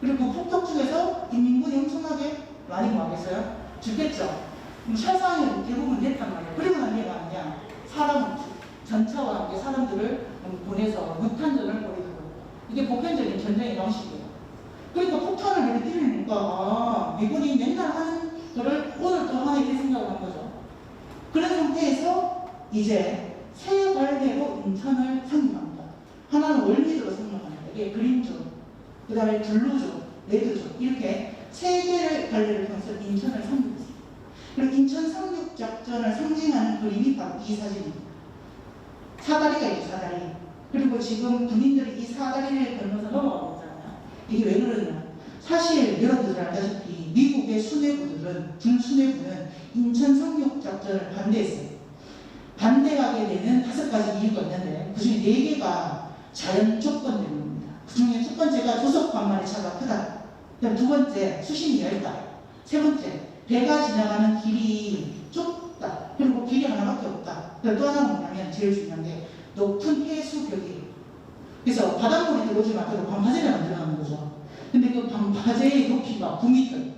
그리고 그 폭격 중에서 인민군이 엄청나게 많이 뭐하겠어요? 죽겠죠. 그럼 찰상이 대부분 됐단 말이에요. 그리고 난 얘가 아니냐? 전차와 함께 사람들을 보내서 무탄전을 벌이는 거예요. 이게 보편적인 전쟁의 방식이에요. 그러니까 폭탄을 이렇게 띄우니까 미군이 맨날 하는 거를 오늘 또 하나 이렇게 생각을 한 거죠. 그런 상태에서 이제 세 갈래로 인천을 상륙합니다. 하나는 월미도로 상륙합니다. 이게 그린존, 그 다음에 블루존, 레드존 이렇게 세 개의 갈래를 통해서 인천을 상륙했습니다. 그리고 인천 상륙 작전을 상징하는 그림이 바로 이 사진입니다. 사다리가 있죠, 사다리. 그리고 지금 군인들이 이 사다리를 건너서 넘어가고 있잖아요. 이게 왜 그러냐? 사실 여러분들 알다시피 미국의 수뇌부는 인천 상륙 작전을 반대했어요. 반대하게 되는 5가지 이유가 있는데 그 중에 4개가 자연 조건 때문입니다. 그 중에 첫 번째가 조속 관만의 차가 크다. 그다음 두 번째 수심이 얇다. 세 번째 배가 지나가는 길이 좁다. 그리고 길이 하나밖에 없다. 또 하나 뭐냐면 제일 중요한 게 높은 해수벽이에요. 그래서 바닷물이 들어오지 않도록 방파제를 만들어가는 거죠. 근데 그 방파제의 높이가 9m.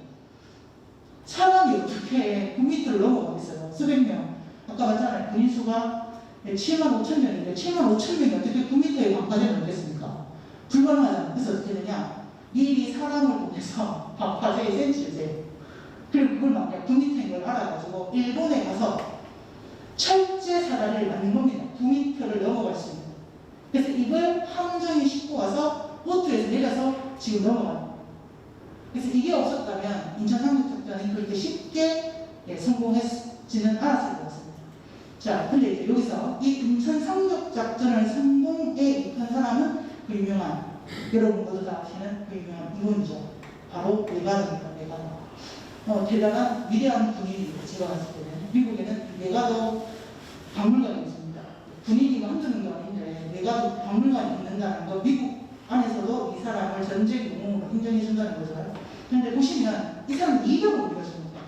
사람이 어떻게 9m를 넘어가겠어요? 수백 명. 아까 말했잖아요. 군인 수가 7만 5천 명인데 7만 5천 명이 어떻게 9m의 방파제를 만들겠습니까? 불가능하잖아요. 그래서 어떻게 되냐? 미리 사람을 보내서 방파제의 센치를 재요. 그리고 그걸 막 9m인 걸 알아가지고 일본에 가서 철제 사다리를 만든 겁니다. 9m를 넘어갈 수 있는. 그래서 이걸 함정이 싣고 와서 보트에서 내려서 지금 넘어가요. 그래서 이게 없었다면 인천 상륙작전이 그렇게 쉽게 성공했지는 않았을 것 같습니다. 자, 근데 이제 여기서 이 인천 상륙작전을 성공에 이끈 사람은 그 유명한, 여러분 모두 다 아시는 그 유명한 이분이죠. 바로 메가더입니다. 메가더. 대단한 위대한 군인이고, 제가 봤을 때는 미국에는 메가더 박물관이 있습니다. 군인이 한두는 게 아닌데 메가더 박물관이 있는다는 거, 미국 안에서도 이 사람을 전쟁 영웅으로 인정해 준다는 거죠. 그런데 보시면 이 사람은 이격을 이루어집니다.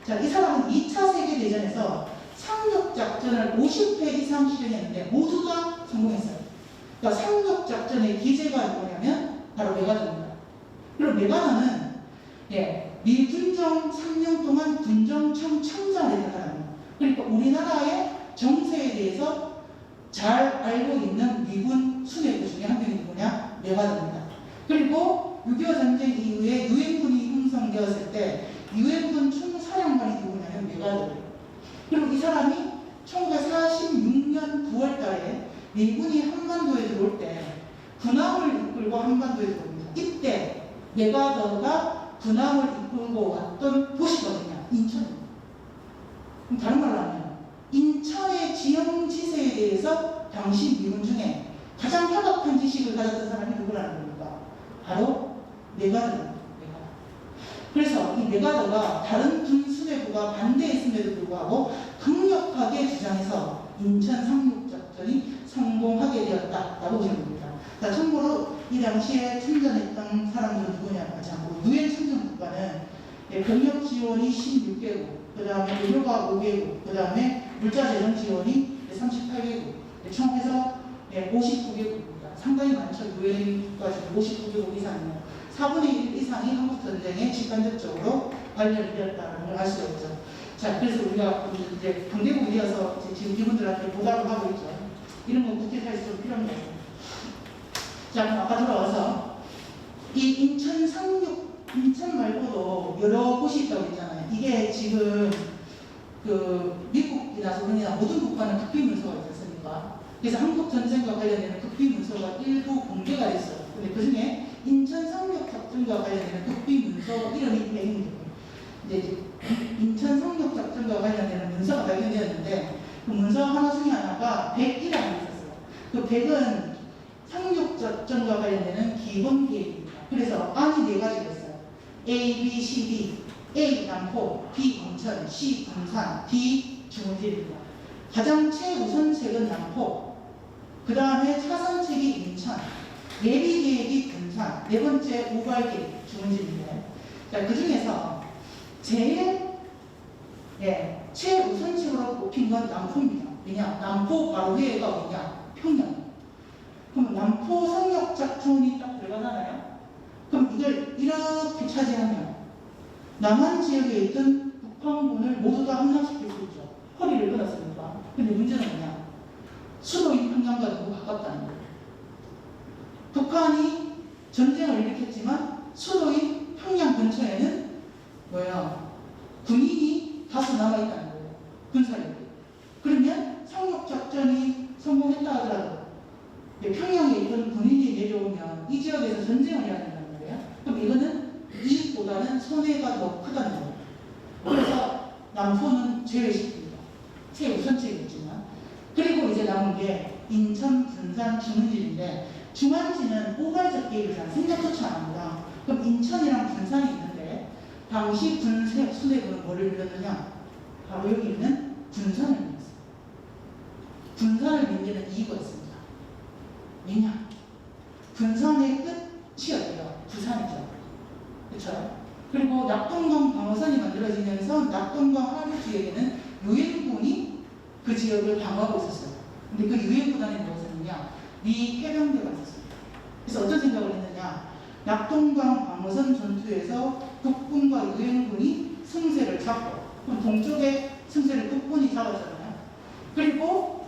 자, 이 사람은 2차 세계대전에서 상륙작전을 50회 이상 실행했는데 모두 다 성공했어요. 그러니까 상륙작전의 기재가 뭐냐면 바로 메가더입니다. 그리고 메가더는 미 군정 3년 동안 군정청 청장을 했던 사람이에요. 그러니까 우리나라의 정세에 대해서 잘 알고 있는 미군 수뇌부 중에 한 명이 누구냐? 메가더입니다. 그리고 6.25 전쟁 이후에 유엔군이 형성되었을 때 유엔군 총사령관이 누구냐면 메가더예요. 그리고 이 사람이 1946년 9월 달에 미군이 한반도에 들어올 때 군함을 이끌고 한반도에 들어옵니다. 이때 메가더가 군함을 이끌고 왔던 곳이 어디냐? 인천입니다. 그럼 다른 말로 하면 인천의 지형지세에 대해서 당시 미군 중에 가장 협업한 지식을 가졌던 사람이 누구라는 겁니까? 바로 메가더입니다. 그래서 이 메가더가 다른 군 수뇌부가 반대했음에도 불구하고 강력하게 주장해서 인천 상륙작전이 성공하게 되었다라고 보시면 됩니다. 자, 참고로 이 당시에 참전했던 사람들은 누구냐고 하지 않고 유엔 참전국가는 병력 지원이 16개국, 그 다음에 의료가 5개국, 그 다음에 물자재정 지원이 38개국, 총해서 59개국입니다. 상당히 많죠. 유엔 국가 중 59개국 이상이요. 4분의 1 이상이 한국전쟁에 직간접적으로 관련되었다는 걸 알 수 있죠. 자, 그래서 우리가 이제 강대국이어서 지금 이분들한테 보답을 하고 있죠. 이런 건 국제사에서 좀 필요한 거죠. 자, 그럼 아까 돌아와서 이 인천 상륙, 인천 말고도 여러 곳이 있다고 했잖아요. 이게 지금 그 미국이나 소련이나 모든 국가는 국비 문서가 있지 않습니까? 그래서 한국 전쟁과 관련되는 국비 문서가 일부 공개가 됐어요. 근데 그 중에 인천 상륙 작전과 관련되는 국비 문서 이름이 100입니다. 이제 인천 상륙 작전과 관련되는 문서가 발견되었는데 그 문서 하나 중에 하나가 100이라는 게 있었어요. 그 100은 상륙 작전과 관련되는 기본 계획입니다. 그래서 안이 4가지가 있어요. A, B, C, D. A 남포, B 인천, C 군산, D 중원지입니다. 가장 최우선책은 남포, 그 다음에 차선책이 인천, 예비 계획이 군산, 네 번째 우발 계획 중원지인데, 자, 그 중에서 제일 최우선책으로 뽑힌 건 남포입니다. 왜냐? 남포 바로 위에가 어디냐? 평양. 그럼 남포 상륙 작전이 딱 들어가잖아요. 그럼 이걸 이렇게 차지하면 남한 지역에 있던 북한군을 모두 다 함락시킬 수 있죠. 허리를 끊었으니까. 근데 문제는 뭐냐? 수도인 평양과 너무 가깝다는 거예요. 북한이 전쟁을 일으켰지만 수도인 평양 근처에는 뭐야? 군인이 다수 남아있다는 거예요. 군사력이. 그러면 상륙작전이 성공했다 하더라도 평양에 있던 군인이 내려오면 이 지역에서 전쟁을 해야 된다는 거예요. 그럼 이거는 이익보다는 손해가 더 크다는 거예요. 그래서 남포는 제외시킵니다. 최우선책이지만. 그리고 이제 남은 게 인천, 군산, 중원지인데 중원지는 포괄적 계획을 잘 생각조차 안 합니다. 그럼 인천이랑 군산이 있는데 당시 수뇌부는 뭐를 밀었느냐? 바로 여기 있는 군산을 밀었어요. 군산을 민 데는 이유가 있습니다. 왜냐? 군산의 끝이 어디요? 부산이죠. 그렇죠? 그리고 낙동강 방어선이 만들어지면서 낙동강 하류 지역에는 유엔군이 그 지역을 방어하고 있었어요. 근데 그 유엔군 안에 무엇이었느냐? 미 해병대가 있었어요. 그래서 어떤 생각을 했느냐? 낙동강 방어선 전투에서 국군과 유엔군이 승세를 잡고, 그럼 동쪽에 승세를 국군이 잡았잖아요. 그리고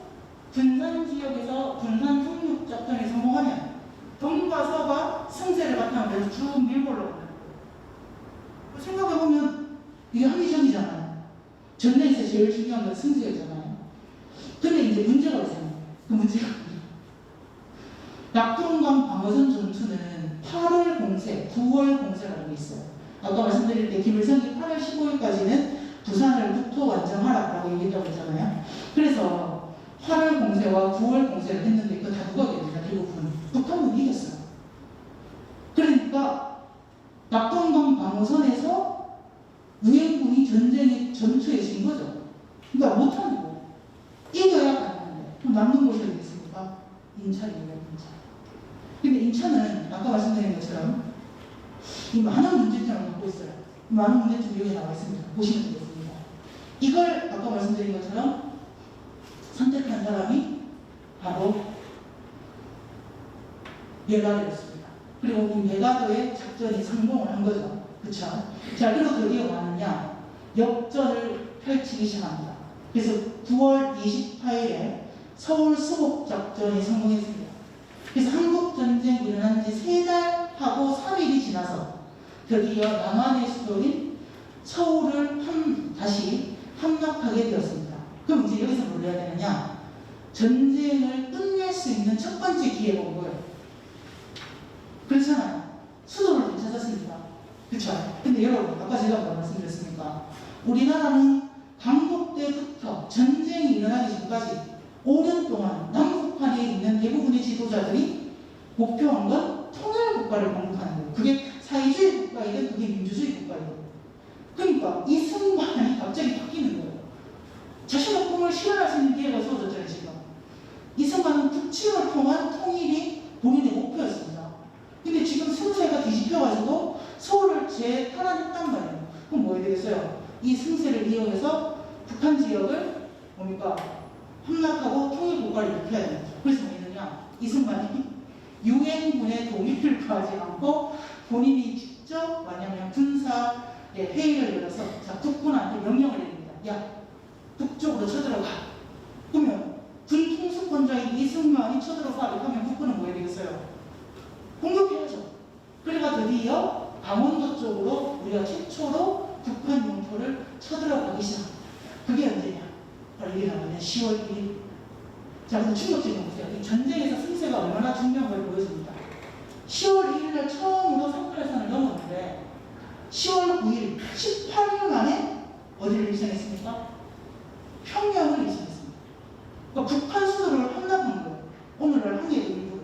군산 지역에서 군산 상륙작전이 성공하면 동과 서가 승세를 바탕으로 쭉 밀고 올라간다. 생각해보면 이게 합리적이잖아요. 전쟁에서 제일 중요한 건 승세였잖아요. 근데 이제 문제가 있어요. 그 문제가 낙동강 방어선 전투는 8월 공세, 9월 공세라는 게 있어요. 아까 말씀드릴 때 김일성이 8월 15일까지는 부산을 국토 완성하라고 얘기했다고 했잖아요. 그래서 8월 공세와 9월 공세를 했는데 그거 다 누가 이겼느냐? 결국은 북한군이 이겼어요. 그러니까 낙동강 방어선에서 유엔군이 전투에 진 거죠. 그러니까 못하는 거. 이겨야 가능한데. 그럼 남는 곳이 어디 있습니까? 인천이에요, 인천. 근데 인천은 아까 말씀드린 것처럼 이 많은 문제점을 갖고 있어요. 이 많은 문제점이 여기 나와 있습니다. 보시면 되겠습니다. 이걸 아까 말씀드린 것처럼 선택한 사람이 바로 메가더였습니다. 그리고 이 메가더의 작전이 성공을 한 거죠. 그쵸? 자, 그리고 드디어 뭐하느냐? 역전을 펼치기 시작합니다. 그래서 9월 28일에 서울 수복 작전이 성공했습니다. 그래서 한국전쟁이 일어난 지 3달하고 3일이 지나서 드디어 남한의 수도인 서울을 다시 함락하게 되었습니다. 그럼 이제 여기서 뭘 해야 되느냐? 전쟁을 끝낼 수 있는 첫 번째 기회가 온 거예요. 그렇잖아요. 수도를 못 찾았습니다. 그렇죠? 근데 여러분, 아까 제가 뭐 말씀드렸습니까? 우리나라는 강국 때부터 전쟁이 일어나기 전까지 5년 동안 남북한에 있는 대부분의 지도자들이 목표한 건 통일국가를 건국하는 거예요. 그게 사회주의 국가이든 그게 민주주의 국가이든. 그러니까 이 순간이 갑자기 바뀌는 거예요. 자신의 꿈을 실현할 수 있는 기회가 주어졌잖아요, 지금. 이 순간은 북침을 통한 통일이 본인의 목표였습니다. 근데 지금 승세가 뒤집혀가지고 서울을 재탈환했단 말이에요. 그럼 뭐 해야 되겠어요? 이 승세를 이용해서 북한 지역을 뭡니까? 함락하고 통일국가를 일으켜야 되는 거죠. 그래서 뭐 했느냐? 이 순간이 유엔군의 동의를 구하지 않고 본인이 직접 뭐냐면 군사 회의를 열어서 자, 국군한테 명령을 내립니다. 야, 북쪽으로 쳐들어가. 그러면 군 통수권자인 이승만이 쳐들어가 이렇게 하면 국군은 뭐 해야 되겠어요? 공격해야죠. 그래가 드디어 강원도 쪽으로 우리가 최초로 북한 영토를 쳐들어가기 시작합니다. 그게 언제냐? 바로 이게 나오는 10월 1일. 자, 그럼 충격적인 거 보세요. 이 전쟁에서 승세가 얼마나 중요한 걸 보여줍니다. 10월 1일 날 처음으로 38선을 넘었는데 10월 9일, 18일 만에 어디를 일성했습니까? 평양을 일성했습니다. 그러니까 북한 수도를 함락한 거예요. 오늘날 항해도 일부러.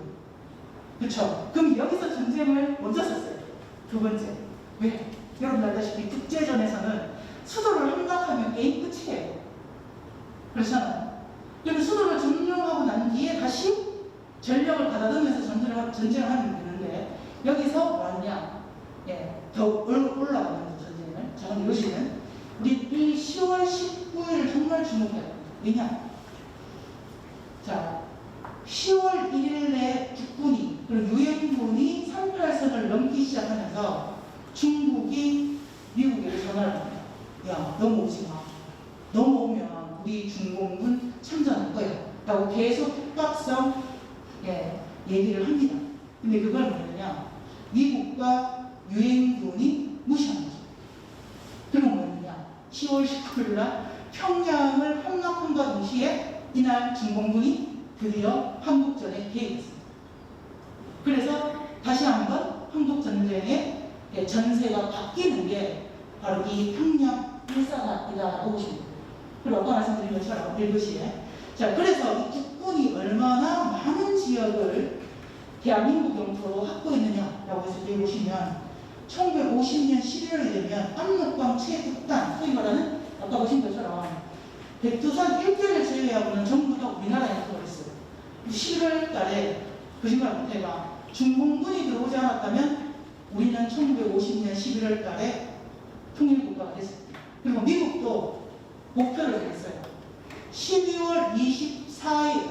그렇죠? 그럼 여기서 전쟁을 먼저 썼어요. 두 번째. 왜? 여러분 알다시피 국제전에서는 수도를 함락하면 게임 끝이에요. 그렇잖아요. 그러면 수도를 점령하고 난 뒤에 다시 전력을 가다듬으면서 전쟁을 하면 되는데 여기서 뭐하냐? 더 올라가는 전쟁을. 자, 그럼 이것이는 우리 이 10월 19일 정말 주목해야 돼요. 왜냐? 자, 10월 1일에 국군이 그리고 유엔군이 38선을 넘기 시작하면서 중국이 미국에게 전화를 합니다. 야, 넘어오지 마. 넘어오면 우리 중공군 참전할 거야. 라고 계속 협박성 얘기를 합니다. 근데 그걸 뭐냐면 미국과 유엔군이 무시한 거죠. 그럼 뭐였느냐? 10월 19일 날 평양을 함락함과 동시에 이날 중공군이 드디어 한국전에 개입했습니다. 그래서 다시 한번 한국전쟁의 전세가 바뀌는 게 바로 이 평양 일사단이다라고 보시면 됩니다. 그리고 아까 말씀드린 것처럼 1교시에 자, 그래서 이 국군이 얼마나 많은 지역을 대한민국 영토로 확보했느냐라고 해서 여기 보시면 1950년 11월이 되면 압록강 최북단, 소위 말하는 아까 보신 것처럼 백두산 일대를 제외하고는 전부 다 우리나라 영토가 있어요. 11월 달에 거짓말 못해가 중공군이 들어오지 않았다면 우리는 1950년 11월 달에 통일국가가 됐습니다. 그리고 미국도 목표를 정했어요. 12월 24일,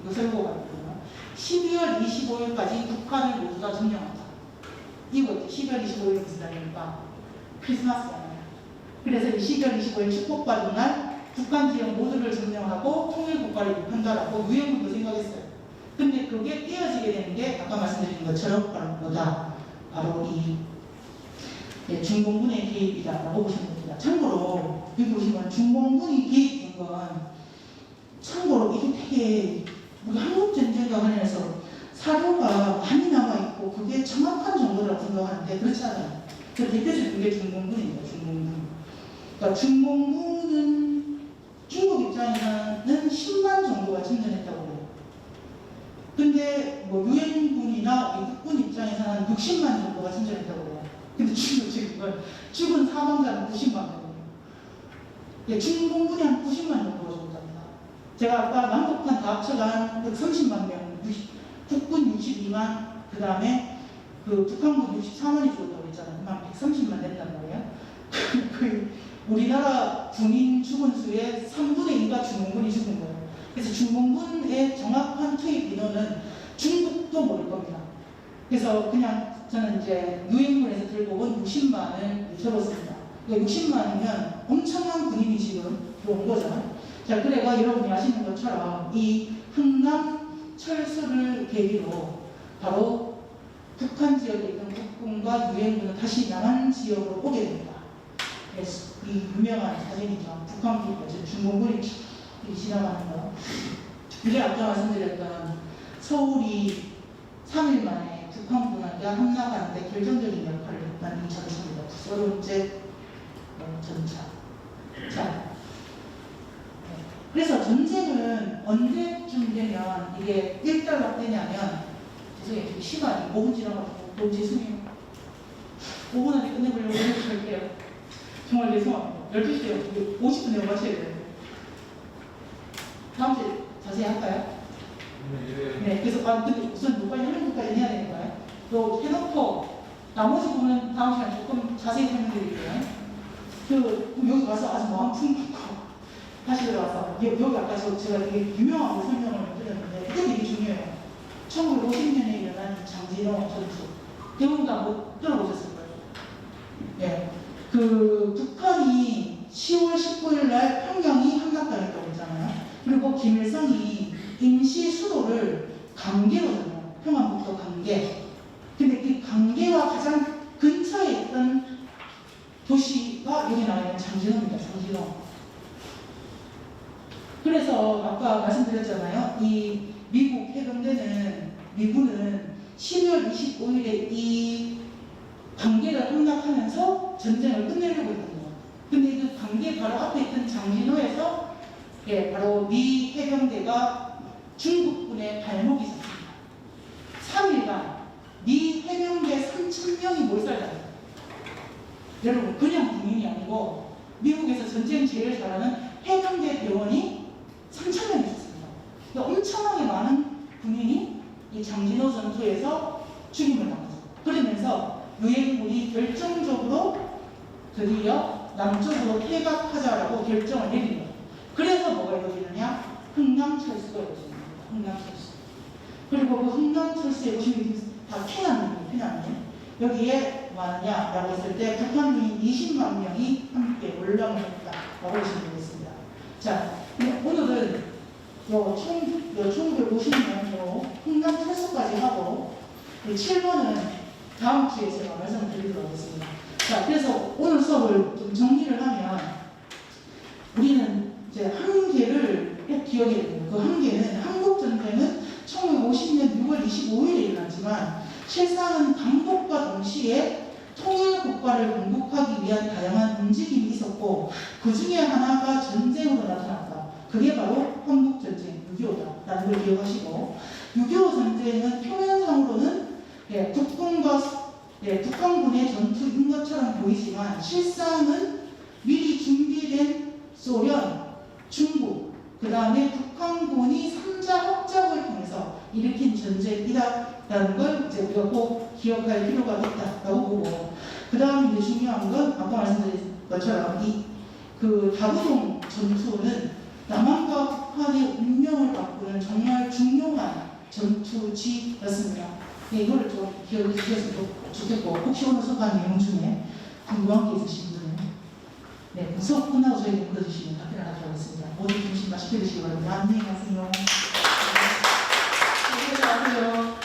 이거 설보가 있거든요. 12월 25일까지 북한을 모두 다 점령한다. 이거 12월 25일 무슨 날입니까? 크리스마스잖아요. 그래서 12월 25일 축복받은 날 북한 지역 모두를 점령하고 통일국가를 입한다라고 유엔군도 생각했어요. 근데 그게 띄어지게 되는 게 아까 말씀드린 것처럼 바로 뭐다? 바로 이 중공군의 개입이다라고 보시면 됩니다. 참고로 여기 보시면 중공군이 개입된 건 참고로 이게 되게 우리 한국전쟁과 관련해서 사료가 많이 남아있고 그게 정확한 정도라고 생각하는데 그렇지 않아요. 그 대표적인 게 중공군입니다. 중공군. 그러니까 중공군은 중국 입장에서는 10만 정도가 참전했다고 해요. 근데 뭐 유엔군이나 미국군 입장에서는 60만 정도가 참전했다고 해요. 근데 지금 죽은 사망자는 90만 명이에요. 중공군이 한 90만 정도가 죽었답니다. 제가 아까 남북한 다 합쳐가 130만 명, 국군 62만, 그 다음에 그 북한군 64만이 죽었다고 했잖아요. 그만 130만 된단 말이에요. 거의 우리나라 군인 죽은 수의 3분의 2가 중공군이 죽은 거예요. 그래서 중공군의 정확한 투입 인원은 중국도 모를 겁니다. 그래서 그냥 저는 이제 유엔군에서 들고 온 60만을 적었습니다. 60만이면 엄청난 군인이 지금 들어온 거죠. 자, 그래가 여러분이 아시는 것처럼 이 흥남 철수를 계기로 바로 북한 지역에 있던 국군과 유엔군은 다시 남한 지역으로 오게 됩니다. 그래서 이 유명한 사진이죠. 북한군이 중공군이 지나가는 거. 이게 아까 말씀드렸던 서울이 3일 만에 북한군에게 함락하는데 결정적인 역할을 했던 이 전차입니다. 서른째 전차. 자, 그래서 전쟁은 언제쯤 되면 이게 일단락되냐면, 죄송해요. 시간이 5분 지나가지고 너무 죄송해요. 5분 안에 끝내보려고 노력할게요. 정말 죄송합니다. 12시에 50분 내고 마쳐야 돼요. 다음 주에 자세히 할까요? 네, 그래서 근데 우선 누가 하는 것까지 해야 되는 거예요. 또 해놓고 나머지 부분은 다음 시간에 조금 자세히 설명드릴게요. 여기 가서 아주 마음 품고 다시 들어와서 여기 아까 제가 되게 유명하게 설명을 드렸는데 이게 되게 중요해요. 1950년에 일어난 장진호 전투. 대부분 다 못 들어보셨을 거예요. 네. 북한이 10월 19일 날 평양이 함락당했다고 했잖아요. 그리고 김일성이 임시 수도를 강계로 잡아요. 평안북도 강계. 근데 그 강계와 가장 근처에 있던 도시가 여기 나와 있는 장진호입니다. 장진호. 그래서 아까 말씀드렸잖아요. 이 미국 해병대는 미군은 12월 25일에 이 강계를 함락하면서 전쟁을 끝내려고 했던 거예요. 근데 그 강계 바로 앞에 있던 장진호에서 바로 미 해병대가 중국군의 발목이 섰습니다. 3일간 미 해병대 3,000명이 몰살당했어요. 여러분, 그냥 군인이 아니고 미국에서 전쟁 제일 잘하는 해병대 대원이 3,000명이 있었습니다. 그러니까 엄청나게 많은 군인이 이 장진호 전투에서 죽임을 당했어요. 그러면서 유엔군이 결정적으로 드디어 남쪽으로 퇴각하자라고 결정을 내린 거예요. 그래서 뭐가 이루어지느냐? 흥남철수가 이루어집니다. 흥남철수. 그리고 그 흥남철수에 보시면 다 피난민이에요. 여기에 뭐하느냐라고 했을 때 북한군인 20만 명이 함께 올라오게 했다라고 보시면 되겠습니다. 자, 오늘은 1950년 흥남철수까지 하고 7번은 다음 주에 제가 말씀을 드리도록 하겠습니다. 자, 그래서 오늘 수업을 좀 정리를 하면 우리는 이제 한계를 꼭 기억해야 돼요. 그 한계는 한국전쟁은 1950년 6월 25일에 일어났지만 실상은 강복과 동시에 통일국가를 건국하기 위한 다양한 움직임이 있었고 그 중에 하나가 전쟁으로 나타났다. 그게 바로 한국전쟁 6.25다라는 걸 기억하시고 6.25 전쟁은 표면상으로는 북한군의 전투인 것처럼 보이지만 실상은 미리 준비된 소련, 중국, 그 다음에 북한군이 3자 합작을 통해서 일으킨 전쟁이다라는 걸 이제 우리가 꼭 기억할 필요가 있다라고 보고, 그 다음에 이제 중요한 건 아까 말씀드린 것처럼 그 다부동 전투는 남한과 북한의 운명을 바꾸는 정말 중요한 전투지였습니다. 네, 이거를 좀 기억해 주셨으면 좋겠고, 혹시 오늘 수업한 내용 중에 궁금한 게 있으신 분은 수업 끝나고 저에게 물어주시면 답변을 하도록 하겠습니다. 모두 점심 맛있게 드시기 바랍니다. 안녕히 가세요. 안녕히 가세요.